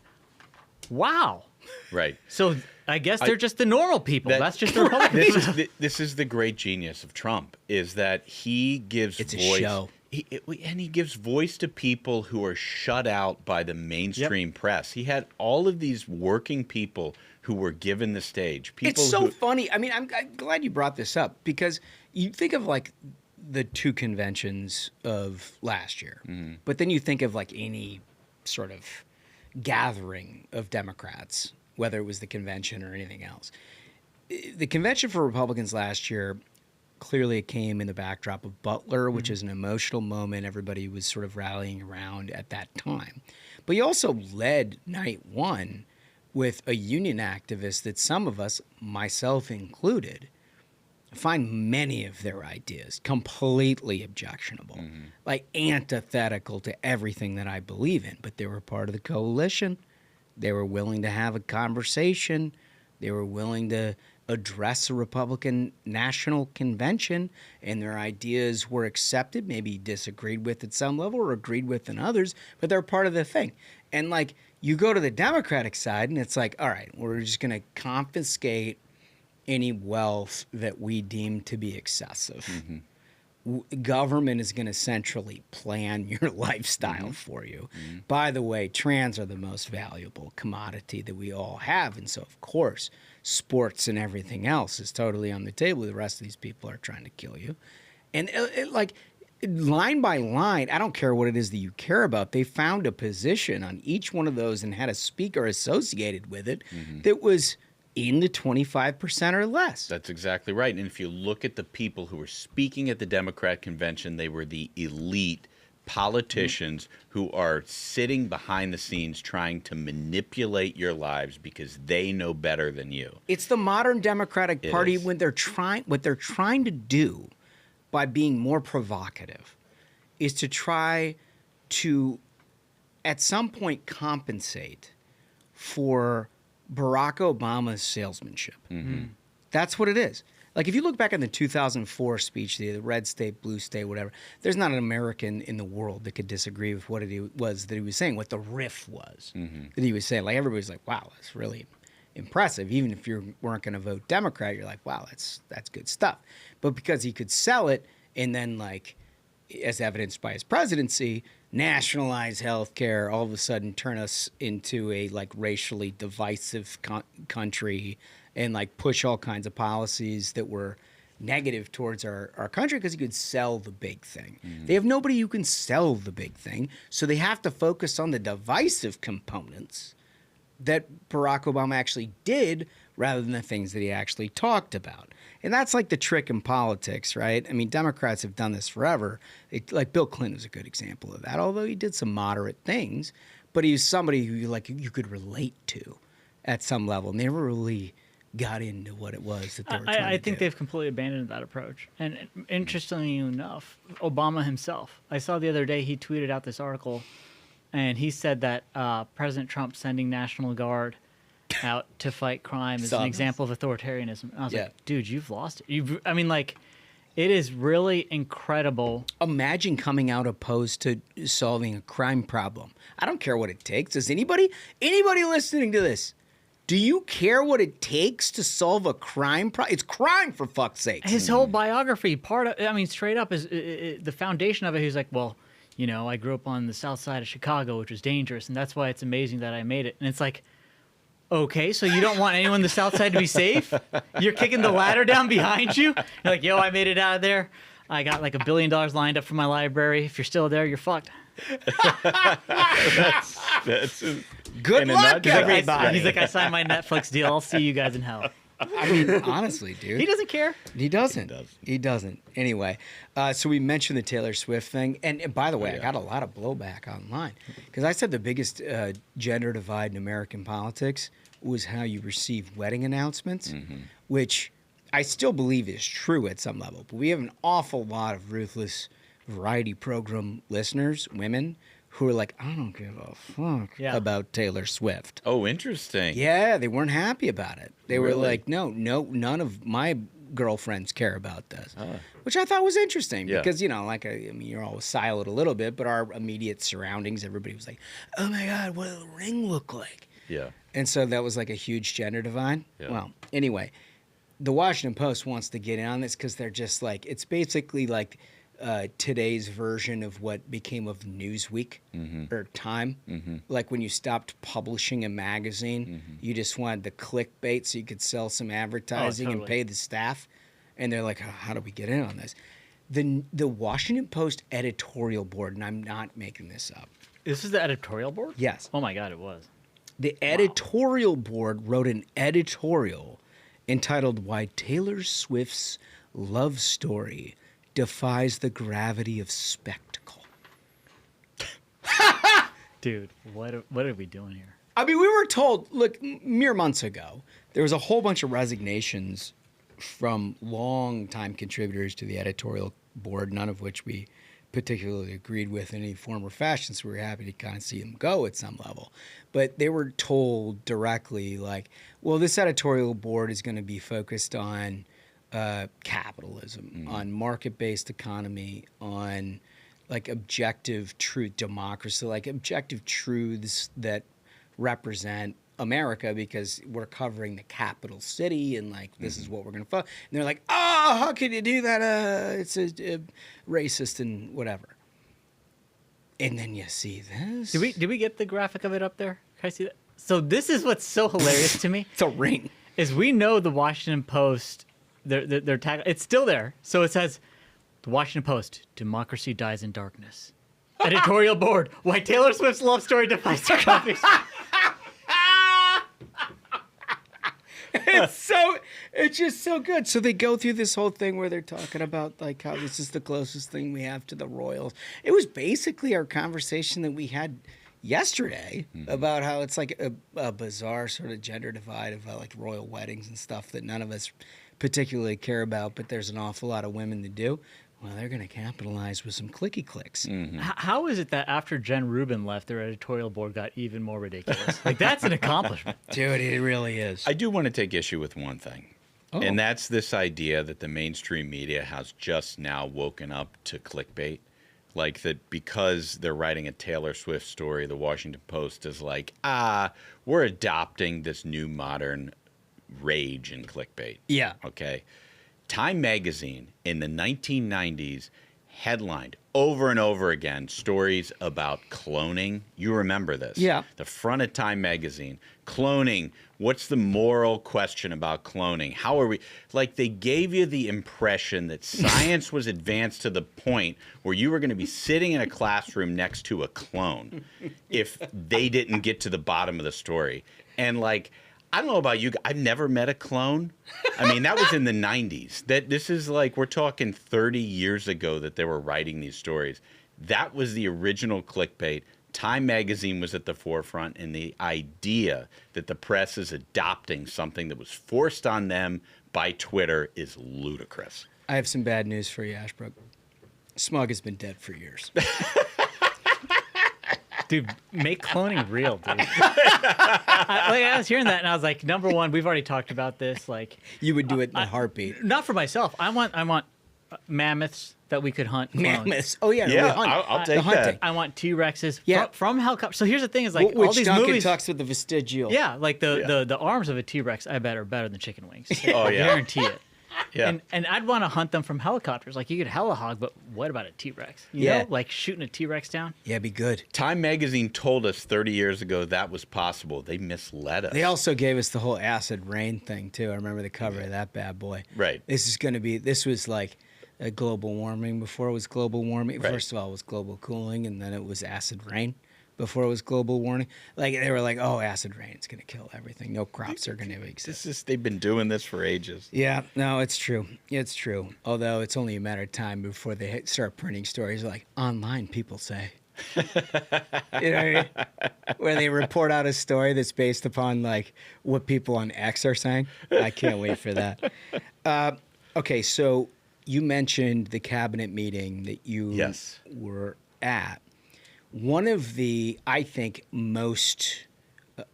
wow. Right. So I guess they're just the normal people. That's just the Republicans. This is the great genius of Trump, is that he gives It's voice. a show. And he gives voice to people who are shut out by the mainstream press. He had all of these working people who were given the stage. People It's so funny. I mean, I'm glad you brought this up because you think of like the two conventions of last year, but then you think of like any sort of gathering of Democrats, whether it was the convention or anything else. The convention for Republicans last year, clearly it came in the backdrop of Butler, which is an emotional moment. Everybody was sort of rallying around at that time. But he also led night one with a union activist that some of us, myself included, find many of their ideas completely objectionable, like antithetical to everything that I believe in. But they were part of the coalition. They were willing to have a conversation. They were willing to address a Republican National Convention, and their ideas were accepted, maybe disagreed with at some level or agreed with in others, but they're part of the thing. And like you go to the Democratic side and it's like, all right, we're just going to confiscate any wealth that we deem to be excessive. Government is going to centrally plan your lifestyle for you. By the way, trans are the most valuable commodity that we all have. And so, of course, sports and everything else is totally on the table. The rest of these people are trying to kill you. And like line by line, I don't care what it is that you care about. They found a position on each one of those and had a speaker associated with it that was in the 25% or less. That's exactly right. And if you look at the people who were speaking at the Democrat convention, they were the elite politicians who are sitting behind the scenes trying to manipulate your lives because they know better than you. It's the modern Democratic Party is. when what they're trying to do by being more provocative is to try to at some point compensate for Barack Obama's salesmanship. That's what it is. Like if you look back on the 2004 speech, the red state, blue state, whatever, there's not an American in the world that could disagree with what it was that he was saying, what the riff was that he was saying. Like everybody's like, wow, that's really impressive. Even if you weren't going to vote Democrat, you're like, wow, that's good stuff. But because he could sell it and then like, as evidenced by his presidency, nationalize healthcare, all of a sudden turn us into a like racially divisive country and like push all kinds of policies that were negative towards our country because he could sell the big thing. They have nobody who can sell the big thing, so they have to focus on the divisive components that Barack Obama actually did rather than the things that he actually talked about. And that's like the trick in politics, right? I mean, Democrats have done this forever. Like Bill Clinton is a good example of that, although he did some moderate things, but he was somebody who you could relate to at some level. And they never really got into what it was that they were trying to do. I think they've completely abandoned that approach. And interestingly enough, Obama himself, I saw the other day he tweeted out this article, and he said that President Trump sending National Guard out to fight crime is an example of authoritarianism. And I was like, dude, you've lost it. I mean, like, it is really incredible. Imagine coming out opposed to solving a crime problem. I don't care what it takes. Does anybody listening to this, do you care what it takes to solve a crime problem? It's crime, for fuck's sake. His whole biography, straight up, is the foundation of it. He's like, well, you know, I grew up on the south side of Chicago, which was dangerous, and that's why it's amazing that I made it. And it's like, okay, so you don't want anyone on the south side to be safe? You're kicking the ladder down behind you? You're like, yo, I made it out of there. I got like $1 billion lined up for my library. If you're still there, you're fucked. That's good luck, everybody. He's like, I signed my Netflix deal. I'll see you guys in hell. I mean, honestly, dude. He doesn't care. He doesn't. He doesn't. Anyway, so we mentioned the Taylor Swift thing. And by the way, I got a lot of blowback online because I said the biggest gender divide in American politics was how you receive wedding announcements, which I still believe is true at some level. But we have an awful lot of Ruthless variety program listeners, women, who are like, I don't give a fuck about Taylor Swift. Oh, interesting. Yeah, they weren't happy about it. They were like, no, none of my girlfriends care about this, which I thought was interesting Yeah. because, I mean, you're always siloed a little bit, but our immediate surroundings, everybody was like, oh my God, what does the ring look like? Yeah. And so that was like a huge gender divide. Yeah. Well, anyway, the Washington Post wants to get in on this because they're just like, it's basically like today's version of what became of Newsweek or Time. Like when you stopped publishing a magazine, you just wanted the clickbait so you could sell some advertising and totally. pay the staff. And they're like, how do we get in on this? The Washington Post editorial board, and I'm not making this up. This is the editorial board? Yes. Oh my God, it was. The editorial board wrote an editorial entitled Why Taylor Swift's Love Story Defies the Gravity of Spectacle. Dude, what are we doing here? I mean, we were told, look, mere months ago, there was a whole bunch of resignations from long-time contributors to the editorial board, none of which we particularly agreed with in any form or fashion, so we were happy to kind of see them go at some level. But they were told directly, like, well, this editorial board is going to be focused on capitalism, on market-based economy, on, like, objective truth, democracy, like objective truths that represent America because we're covering the capital city and like this is what we're going to follow. And they're like, oh, how can you do that? It's a racist and whatever. And then you see this. Did we get the graphic of it up there? Can I see that? So this is what's so hilarious to me. It's a ring. Is we know the Washington Post, their tag, it's still there. So it says, the Washington Post, democracy dies in darkness. Editorial board, why Taylor Swift's love story defies the gravity. It's just so good. So they go through this whole thing where they're talking about like how this is the closest thing we have to the royals. It was basically our conversation that we had yesterday about how it's like a bizarre sort of gender divide of like royal weddings and stuff that none of us particularly care about, but there's an awful lot of women that do. Well, they're going to capitalize with some clicky clicks. How is it that after Jen Rubin left, their editorial board got even more ridiculous? Like, that's an accomplishment. Dude, it really is. I do want to take issue with one thing. And that's this idea that the mainstream media has just now woken up to clickbait. Like that because they're writing a Taylor Swift story, the Washington Post is like, we're adopting this new modern rage in clickbait. Yeah. Okay. Time magazine in the 1990s headlined over and over again stories about cloning. You remember this. Yeah. The front of Time magazine. Cloning. What's the moral question about cloning? How are we? Like, they gave you the impression that science was advanced to the point where you were going to be sitting in a classroom next to a clone if they didn't get to the bottom of the story. And, like, I don't know about you. I've never met a clone. I mean, that was in the 90s. This is like, we're talking 30 years ago that they were writing these stories. That was the original clickbait. Time magazine was at the forefront, and the idea that the press is adopting something that was forced on them by Twitter is ludicrous. I have some bad news for you, Ashbrook. Smug has been dead for years. Dude, make cloning real, dude. I was hearing that, and I was like, number one, we've already talked about this. Like, You would do it in a heartbeat. not for myself. I want mammoths that we could hunt. Cloned. Mammoths. Oh, yeah. Yeah, hunt. I'll The take hunting. that. I want T-Rexes Yeah. from helicopters. So here's the thing: is like all Which these Duncan movies. talks with the vestigial. Yeah, like the arms of a T-Rex, I bet, are better than chicken wings. Oh, I yeah. guarantee it. Yeah. And I'd want to hunt them from helicopters. Like, you could helihog, but what about a T-Rex? You Yeah. know, like shooting a T-Rex down. Yeah, be good. Time magazine told us 30 years ago that was possible. They misled us. They also gave us the whole acid rain thing, too. I remember the cover of that bad boy. Right. This was like a global warming before it was global warming. Right. First of all, it was global cooling, and then it was acid rain before it was global warming. Like, they were like, oh, acid rain's going to kill everything. No crops are going to exist. They've been doing this for ages. Yeah, no, it's true. It's true. Although it's only a matter of time before they start printing stories like online people say. You know what I mean? Where they report out a story that's based upon like what people on X are saying. I can't wait for that. Okay, so you mentioned the cabinet meeting that you Yes. were at. One of the, I think, most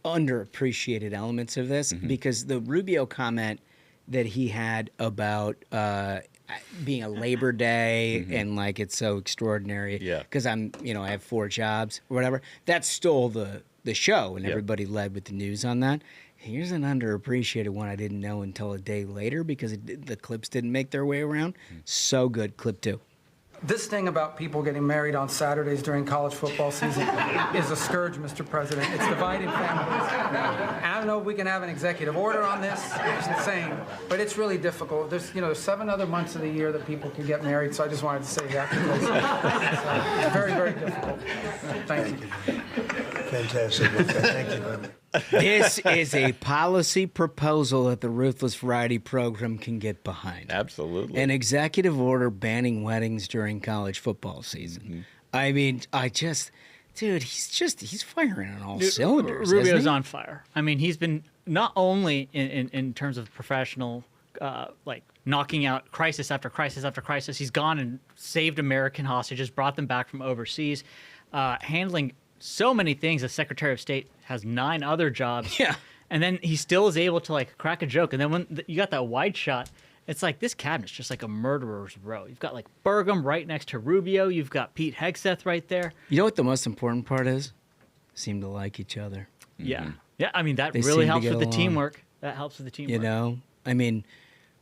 underappreciated elements of this, because the Rubio comment that he had about being a Labor Day and like it's so extraordinary because I have 4 jobs or whatever. That stole the show, and everybody led with the news on that. Here's an underappreciated one I didn't know until a day later because the clips didn't make their way around. So good. Clip 2. This thing about people getting married on Saturdays during college football season is a scourge, Mr. President. It's divided families. I don't know if we can have an executive order on this. It's insane, but it's really difficult. There's 7 other months of the year that people can get married, so I just wanted to say that because it's very, very difficult. Thank you. Fantastic. Thank you very much. This is a policy proposal that the Ruthless Variety program can get behind. Absolutely. An executive order banning weddings during college football season. I mean, dude, he's firing on all cylinders. Rubio's on fire. I mean, he's been not only in terms of professional, knocking out crisis after crisis after crisis. He's gone and saved American hostages, brought them back from overseas, handling so many things. The Secretary of State has 9 other jobs. Yeah. And then he still is able to crack a joke. And then when you got that wide shot, it's like this cabinet's just like a murderer's row. You've got Burgum right next to Rubio. You've got Pete Hegseth right there. You know what the most important part is? Seem to like each other. Yeah. Yeah. I mean, that really helps with the teamwork. That helps with the teamwork. I mean,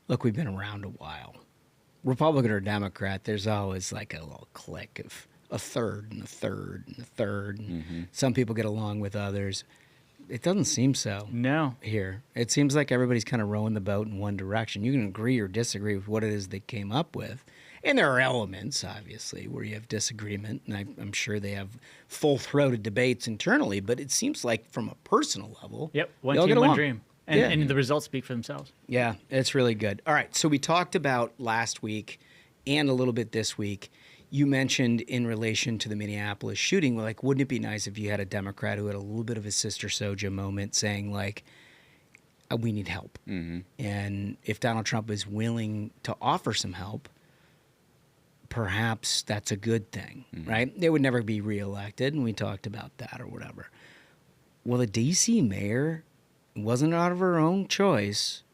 look, we've been around a while. Republican or Democrat, there's always a little clique of a third and a third and a third. And some people get along with others. It doesn't seem so. No. Here. It seems like everybody's kind of rowing the boat in one direction. You can agree or disagree with what it is they came up with. And there are elements, obviously, where you have disagreement. And I'm sure they have full-throated debates internally. But it seems like from a personal level, one they all team, get one along. dream. And the results speak for themselves. Yeah, it's really good. All right, so we talked about last week and a little bit this week. You mentioned in relation to the Minneapolis shooting, wouldn't it be nice if you had a Democrat who had a little bit of a Sister Souljah moment saying, we need help. And if Donald Trump is willing to offer some help, perhaps that's a good thing, right? They would never be reelected, and we talked about that or whatever. Well, the D.C. mayor wasn't out of her own choice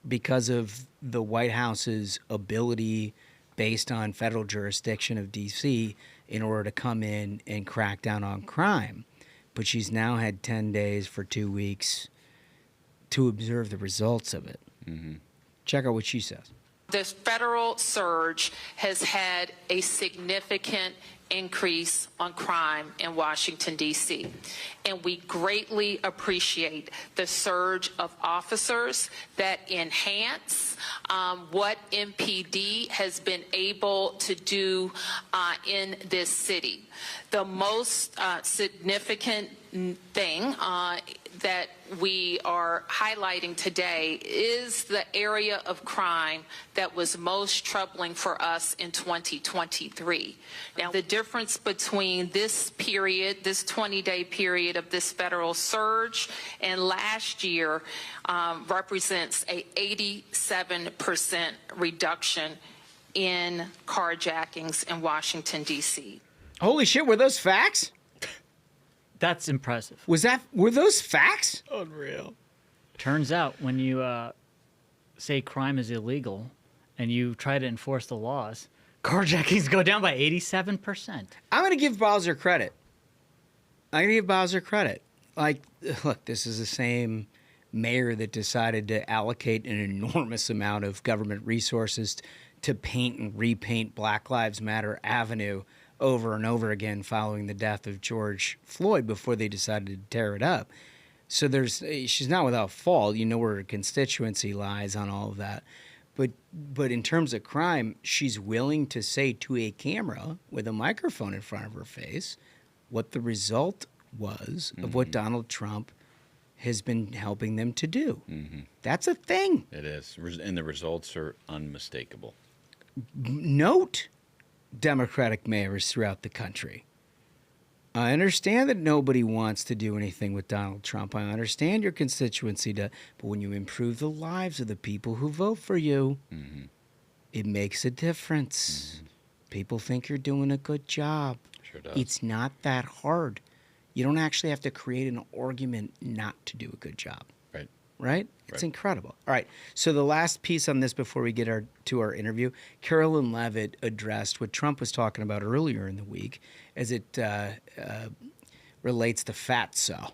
because of the White House's ability based on federal jurisdiction of D.C. in order to come in and crack down on crime. But she's now had 10 days for 2 weeks to observe the results of it. Check out what she says. This federal surge has had a significant increase on crime in Washington, D.C. And we greatly appreciate the surge of officers that enhance what MPD has been able to do in this city. The most significant thing that we are highlighting today is the area of crime that was most troubling for us in 2023. Now, the difference between this period, this 20-day period of this federal surge and last year represents a 87% reduction in carjackings in Washington, D.C. Holy shit, were those facts? That's impressive. Were those facts? Unreal. Turns out when you say crime is illegal and you try to enforce the laws, carjackings go down by 87%. I'm going to give Bowser credit. Look, this is the same mayor that decided to allocate an enormous amount of government resources to paint and repaint Black Lives Matter Avenue over and over again following the death of George Floyd before they decided to tear it up. So she's not without fault. You know where her constituency lies on all of that. But in terms of crime, she's willing to say to a camera with a microphone in front of her face what the result was of what Donald Trump has been helping them to do. That's a thing. It is. And the results are unmistakable. Note Democratic mayors throughout the country. I understand that nobody wants to do anything with Donald Trump. I understand your constituency, but when you improve the lives of the people who vote for you, it makes a difference. People think you're doing a good job. Sure does. It's not that hard. You don't actually have to create an argument not to do a good job. Right. right? It's incredible. All right. So the last piece on this before we get to our interview, Carolyn Leavitt addressed what Trump was talking about earlier in the week as it relates to fatso.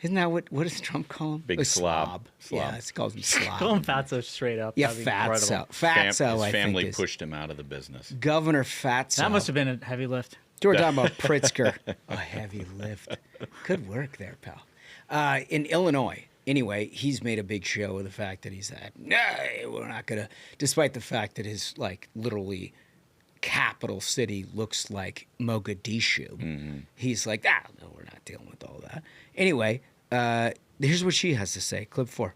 Isn't that what does Trump call him? Big slob. Yeah, he calls him slob. Call him fatso straight up. Yeah, That'd be fatso. incredible. Fatso, His family is pushed him out of the business. Governor Fatso. That must have been a heavy lift. We're talking about Pritzker. A heavy lift. Good work there, pal. In Illinois, anyway, he's made a big show of the fact that he's that, no, we're not going to, despite the fact that his, like, literally capital city looks like Mogadishu. He's like, no, we're not dealing with all that. Anyway, here's what she has to say. Clip 4.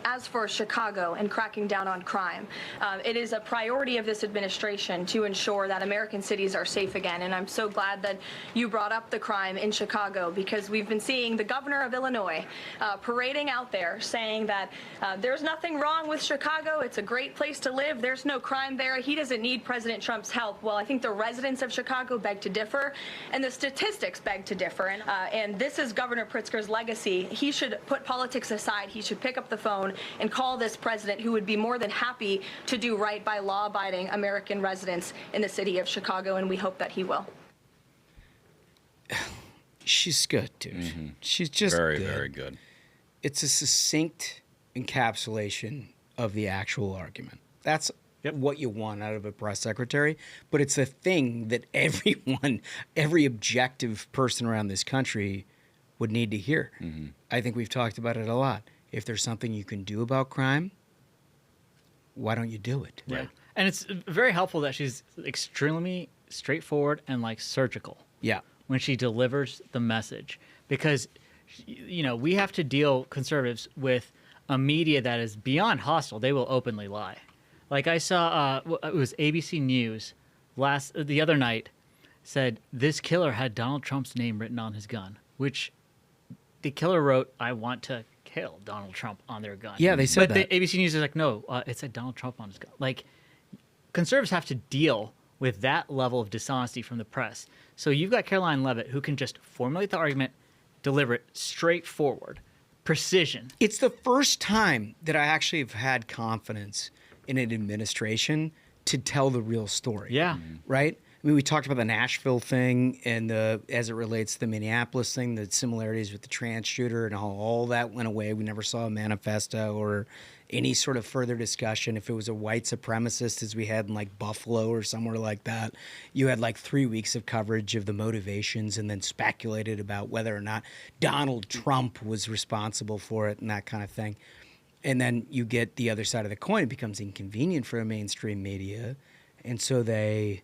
As for Chicago and cracking down on crime, it is a priority of this administration to ensure that American cities are safe again. And I'm so glad that you brought up the crime in Chicago, because we've been seeing the governor of Illinois parading out there saying that there's nothing wrong with Chicago. It's a great place to live. There's no crime there. He doesn't need President Trump's help. Well, I think the residents of Chicago beg to differ, and the statistics beg to differ. And this is Governor Pritzker's legacy. He should put politics aside. He should pick up the phone and call this president, who would be more than happy to do right by law-abiding American residents in the city of Chicago, and we hope that he will. She's good, dude. She's just very, good. very good. It's a succinct encapsulation of the actual argument. That's what you want out of a press secretary, but it's a thing that every objective person around this country would need to hear. I think we've talked about it a lot. If there's something you can do about crime, why don't you do it? Yeah. And it's very helpful that she's extremely straightforward and like surgical. Yeah. When she delivers the message, because we have to deal, conservatives, with a media that is beyond hostile. They will openly lie. Like I saw, it was ABC News the other night said this killer had Donald Trump's name written on his gun, which the killer wrote, "I want to kill Donald Trump" on their gun. Yeah, they said that. But the ABC News is like, no, it said Donald Trump on his gun. Like, conservatives have to deal with that level of dishonesty from the press. So you've got Caroline Leavitt, who can just formulate the argument, deliver it straightforward, precision. It's the first time that I actually have had confidence in an administration to tell the real story. Yeah. Right? I mean, we talked about the Nashville thing and as it relates to the Minneapolis thing, the similarities with the trans shooter and how all that went away. We never saw a manifesto or any sort of further discussion. If it was a white supremacist, as we had in like Buffalo or somewhere like that, you had like 3 weeks of coverage of the motivations and then speculated about whether or not Donald Trump was responsible for it and that kind of thing. And then you get the other side of the coin. It becomes inconvenient for the mainstream media, and so they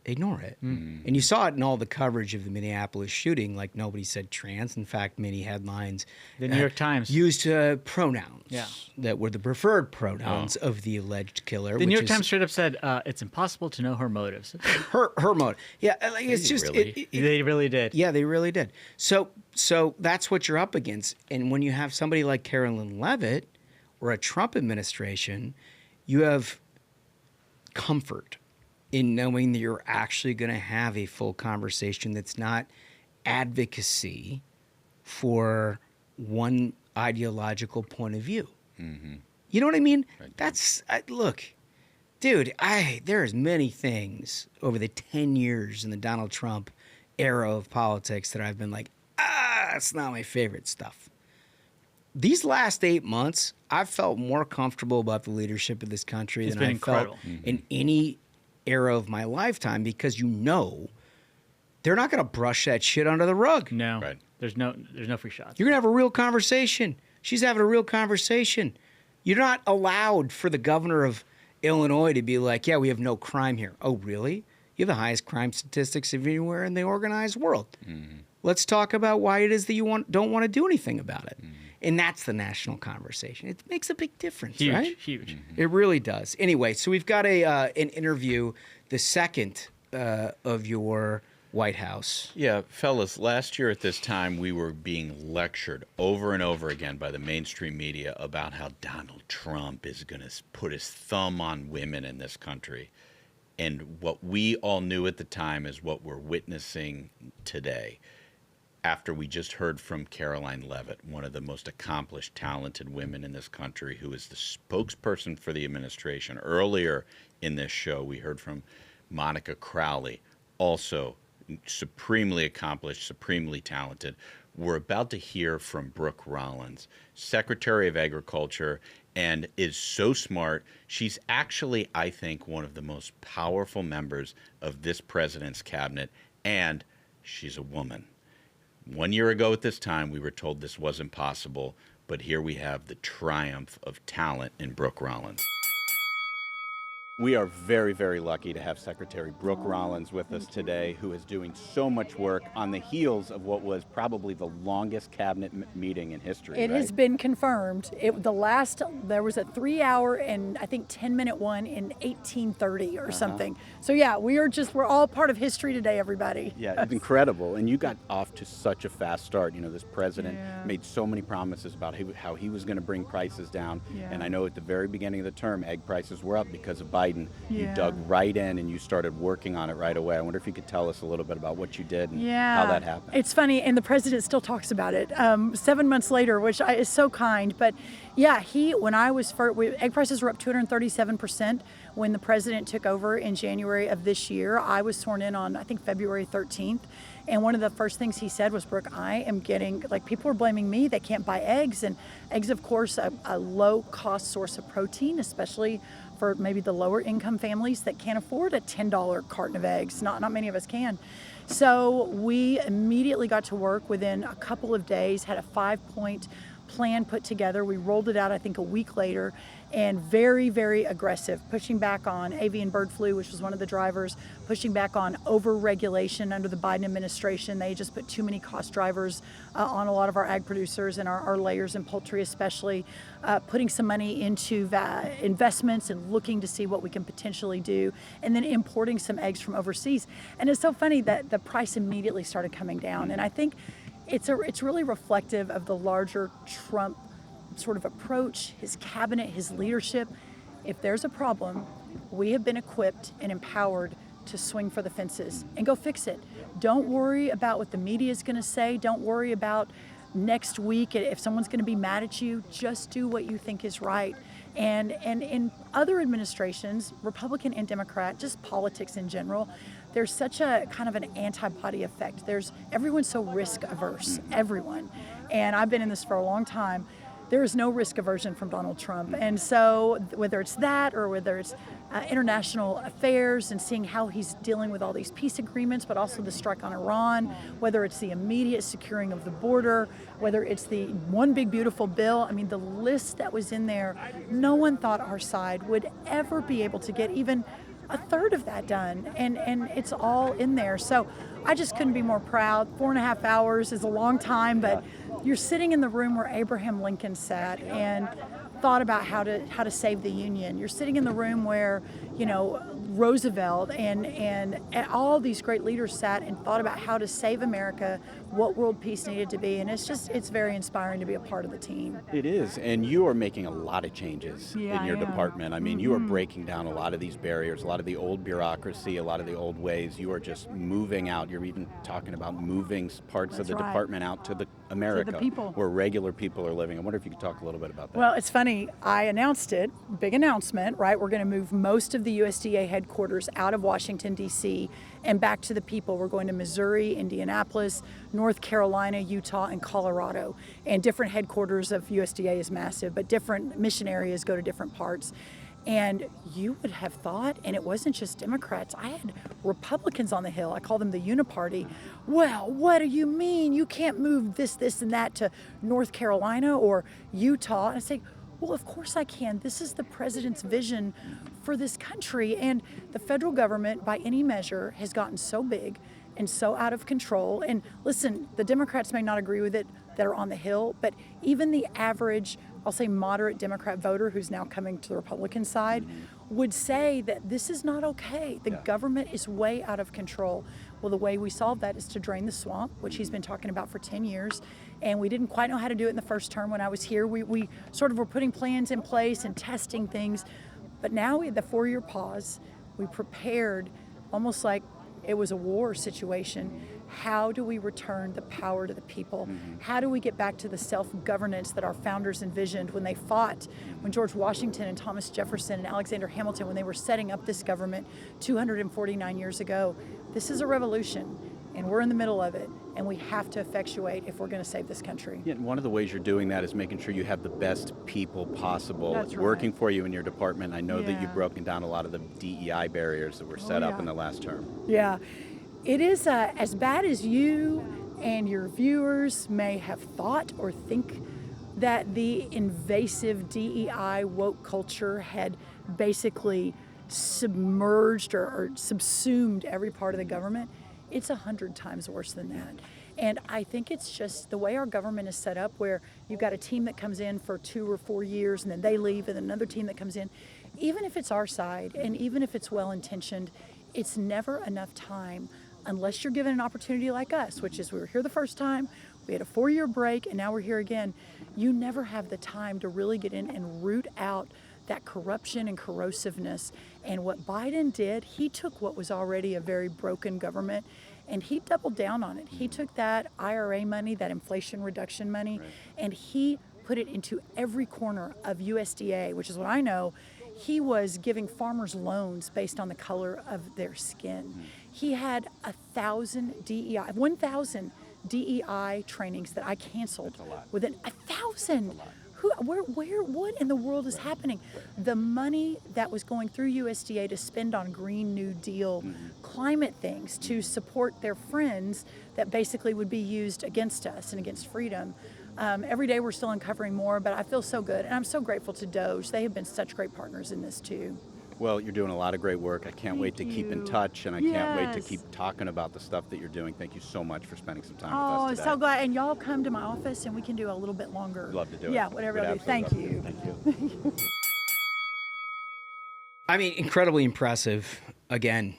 ignore it. And you saw it in all the coverage of the Minneapolis shooting. Like, nobody said trans. In fact, many headlines. The New York Times used pronouns that were the preferred pronouns of the alleged killer. The New York Times straight up said it's impossible to know her motives. her motive. Yeah, like, it's just really? They really did. Yeah, they really did. So that's what you're up against. And when you have somebody like Carolyn Leavitt or a Trump administration, you have comfort in knowing that you're actually going to have a full conversation that's not advocacy for one ideological point of view. You know what I mean? That's look, dude, there's many things over the 10 years in the Donald Trump era of politics that I've been like, that's not my favorite stuff. These last 8 months, I've felt more comfortable about the leadership of this country than I felt in any era of my lifetime, because they're not going to brush that shit under the rug. No, there's no free shots. You're going to have a real conversation. She's having a real conversation. You're not allowed for the governor of Illinois to be like, yeah, we have no crime here. Oh, really? You have the highest crime statistics of anywhere in the organized world. Let's talk about why it is that you don't want to do anything about it. And that's the national conversation. It makes a big difference, right? Huge. It really does. Anyway, so we've got an interview, the second of your White House. Yeah, fellas, last year at this time, we were being lectured over and over again by the mainstream media about how Donald Trump is going to put his thumb on women in this country. And what we all knew at the time is what we're witnessing today. after we just heard from Caroline Leavitt, one of the most accomplished, talented women in this country, who is the spokesperson for the administration. Earlier in this show, we heard from Monica Crowley, also supremely accomplished, supremely talented. We're about to hear from Brooke Rollins, Secretary of Agriculture, and is so smart. She's actually, I think, one of the most powerful members of this president's cabinet, and she's a woman. 1 year ago at this time, we were told this wasn't possible, but here we have the triumph of talent in Brooke Rollins. We are very, very lucky to have Secretary Brooke Rollins with us today, who is doing so much work on the heels of what was probably the longest cabinet meeting in history. It has been confirmed. There was a 3-hour and I think 10-minute one in 1830 or something. So yeah, we're all part of history today, everybody. Yeah, it's incredible. And you got off to such a fast start. You know, this president made so many promises about how he was going to bring prices down. Yeah. And I know at the very beginning of the term, egg prices were up because of Biden. You dug right in and you started working on it right away. I wonder if you could tell us a little bit about what you did and how that happened. It's funny, and the president still talks about it 7 months later, which is so kind. But yeah, when I was first, egg prices were up 237% when the president took over in January of this year. I was sworn in on, I think, February 13th. And one of the first things he said was, Brooke, I am getting, people are blaming me. They can't buy eggs. And eggs, of course, a low-cost source of protein, especially for maybe the lower income families that can't afford a $10 carton of eggs. Not many of us can. So we immediately got to work within a couple of days, had a 5-point plan put together. We rolled it out, I think, a week later, and very, very aggressive, pushing back on avian bird flu, which was one of the drivers, pushing back on over-regulation under the Biden administration. They just put too many cost drivers on a lot of our ag producers and our layers and poultry especially, putting some money into investments and looking to see what we can potentially do, and then importing some eggs from overseas. And it's so funny that the price immediately started coming down. And I think it's really reflective of the larger Trump sort of approach, his cabinet, his leadership. If there's a problem, we have been equipped and empowered to swing for the fences and go fix it. Don't worry about what the media is going to say. Don't worry about next week if someone's going to be mad at you. Just do what you think is right. And in other administrations, Republican and Democrat, just politics in general, there's such a kind of an antibody effect. Everyone's so risk averse, everyone. And I've been in this for a long time. There is no risk aversion from Donald Trump. And so whether it's that or whether it's international affairs and seeing how he's dealing with all these peace agreements, but also the strike on Iran, whether it's the immediate securing of the border, whether it's the one big beautiful bill, I mean, the list that was in there, no one thought our side would ever be able to get even a third of that done, and it's all in there. So I just couldn't be more proud. 4.5 hours is a long time, but you're sitting in the room where Abraham Lincoln sat and thought about how to save the Union. You're sitting in the room where, Roosevelt and all these great leaders sat and thought about how to save America, what world peace needed to be, and it's very inspiring to be a part of the team. It is, and you are making a lot of changes in your department. I mean, you are breaking down a lot of these barriers, a lot of the old bureaucracy, a lot of the old ways. You are just moving out. You're even talking about moving parts of the department out to the America, to the people, where regular people are living. I wonder if you could talk a little bit about that. Well, it's funny. I announced it, big announcement, right? We're going to move most of the USDA headquarters out of Washington, D.C. and back to the people. We're going to Missouri, Indianapolis, North Carolina, Utah, and Colorado. And different headquarters of USDA is massive, but different mission areas go to different parts. And you would have thought, and it wasn't just Democrats, I had Republicans on the Hill. I call them the Uniparty. Well, what do you mean? You can't move this, and that to North Carolina or Utah. And I say, well, of course I can. This is the president's vision for this country. And the federal government, by any measure, has gotten so big and so out of control. And listen, the Democrats may not agree with it that are on the Hill, but even the average, I'll say moderate Democrat voter who's now coming to the Republican side would say that this is not okay. The government is way out of control. Well, the way we solve that is to drain the swamp, which he's been talking about for 10 years. And we didn't quite know how to do it in the first term when I was here. We sort of were putting plans in place and testing things. But now we had the 4-year pause. We prepared almost like it was a war situation how do we return the power to the people? How do we get back to the self-governance that our founders envisioned when they fought, when George Washington and Thomas Jefferson and Alexander Hamilton, when they were setting up this government 249 years ago? This is a revolution, and we're in the middle of it, and we have to effectuate if we're going to save this country. Yeah, and one of the ways you're doing that is making sure you have the best people possible That's right. working for you in your department. I know that Yeah. you've broken down a lot of the DEI barriers that were set up in the last term. Yeah, it is as bad as you and your viewers may have thought or think that the invasive DEI woke culture had basically submerged or subsumed every part of the government. It's 100 times worse than that. And I think it's just the way our government is set up, where you've got a team that comes in for 2 or 4 years and then they leave, and then another team that comes in. Even if it's our side and even if it's well-intentioned, it's never enough time unless you're given an opportunity like us, which is we were here the first time, we had a 4-year break, and now we're here again. You never have the time to really get in and root out that corruption and corrosiveness. And what Biden did, he took what was already a very broken government and he doubled down on it. He took that IRA money, that Inflation Reduction money, and he put it into every corner of USDA, which is what I know. He was giving farmers loans based on the color of their skin. He had 1,000 DEI trainings that I canceled. Within 1,000. What in the world is happening? The money that was going through USDA to spend on Green New Deal climate things to support their friends that basically would be used against us and against freedom. Every day we're still uncovering more, but I feel so good. And I'm so grateful to Doge. They have been such great partners in this too. Well, you're doing a lot of great work. I can't wait to keep in touch, and I can't wait to keep talking about the stuff that you're doing. Thank you so much for spending some time with us today. So glad. And y'all come to my office and we can do a little bit longer. Love to do it. Yeah, whatever I'll do. Thank you. Thank you. I mean, incredibly impressive. Again,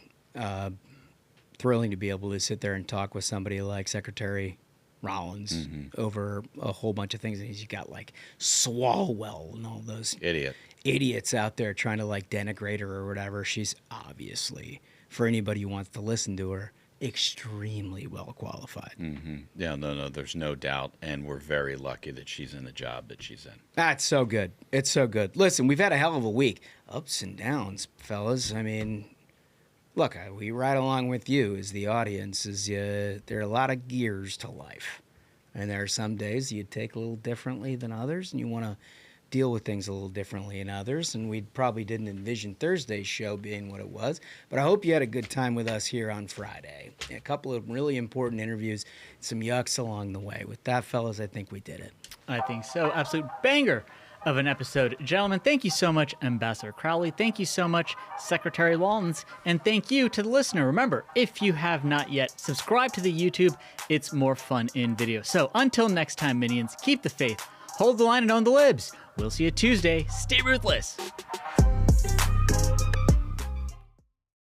thrilling to be able to sit there and talk with somebody like Secretary Rollins over a whole bunch of things. And he's got like Swalwell and all those idiots out there trying to like denigrate her or whatever. She's obviously, for anybody who wants to listen to her, extremely well qualified. Yeah, no, there's no doubt. And we're very lucky that she's in the job that she's in. That's so good. It's so good. Listen, we've had a hell of a week. Ups and downs, fellas. I mean, look, we ride along with you as the audience. There are a lot of gears to life. And there are some days you take a little differently than others, and you want to deal with things a little differently than others. And we probably didn't envision Thursday's show being what it was. But I hope you had a good time with us here on Friday. A couple of really important interviews, some yucks along the way. With that, fellas, I think we did it. I think so. Absolute banger of an episode. Gentlemen, thank you so much, Ambassador Crowley. Thank you so much, Secretary Rollins. And thank you to the listener. Remember, if you have not yet, subscribe to the YouTube. It's more fun in video. So until next time, Minions, keep the faith, hold the line, and own the libs. We'll see you Tuesday. Stay ruthless.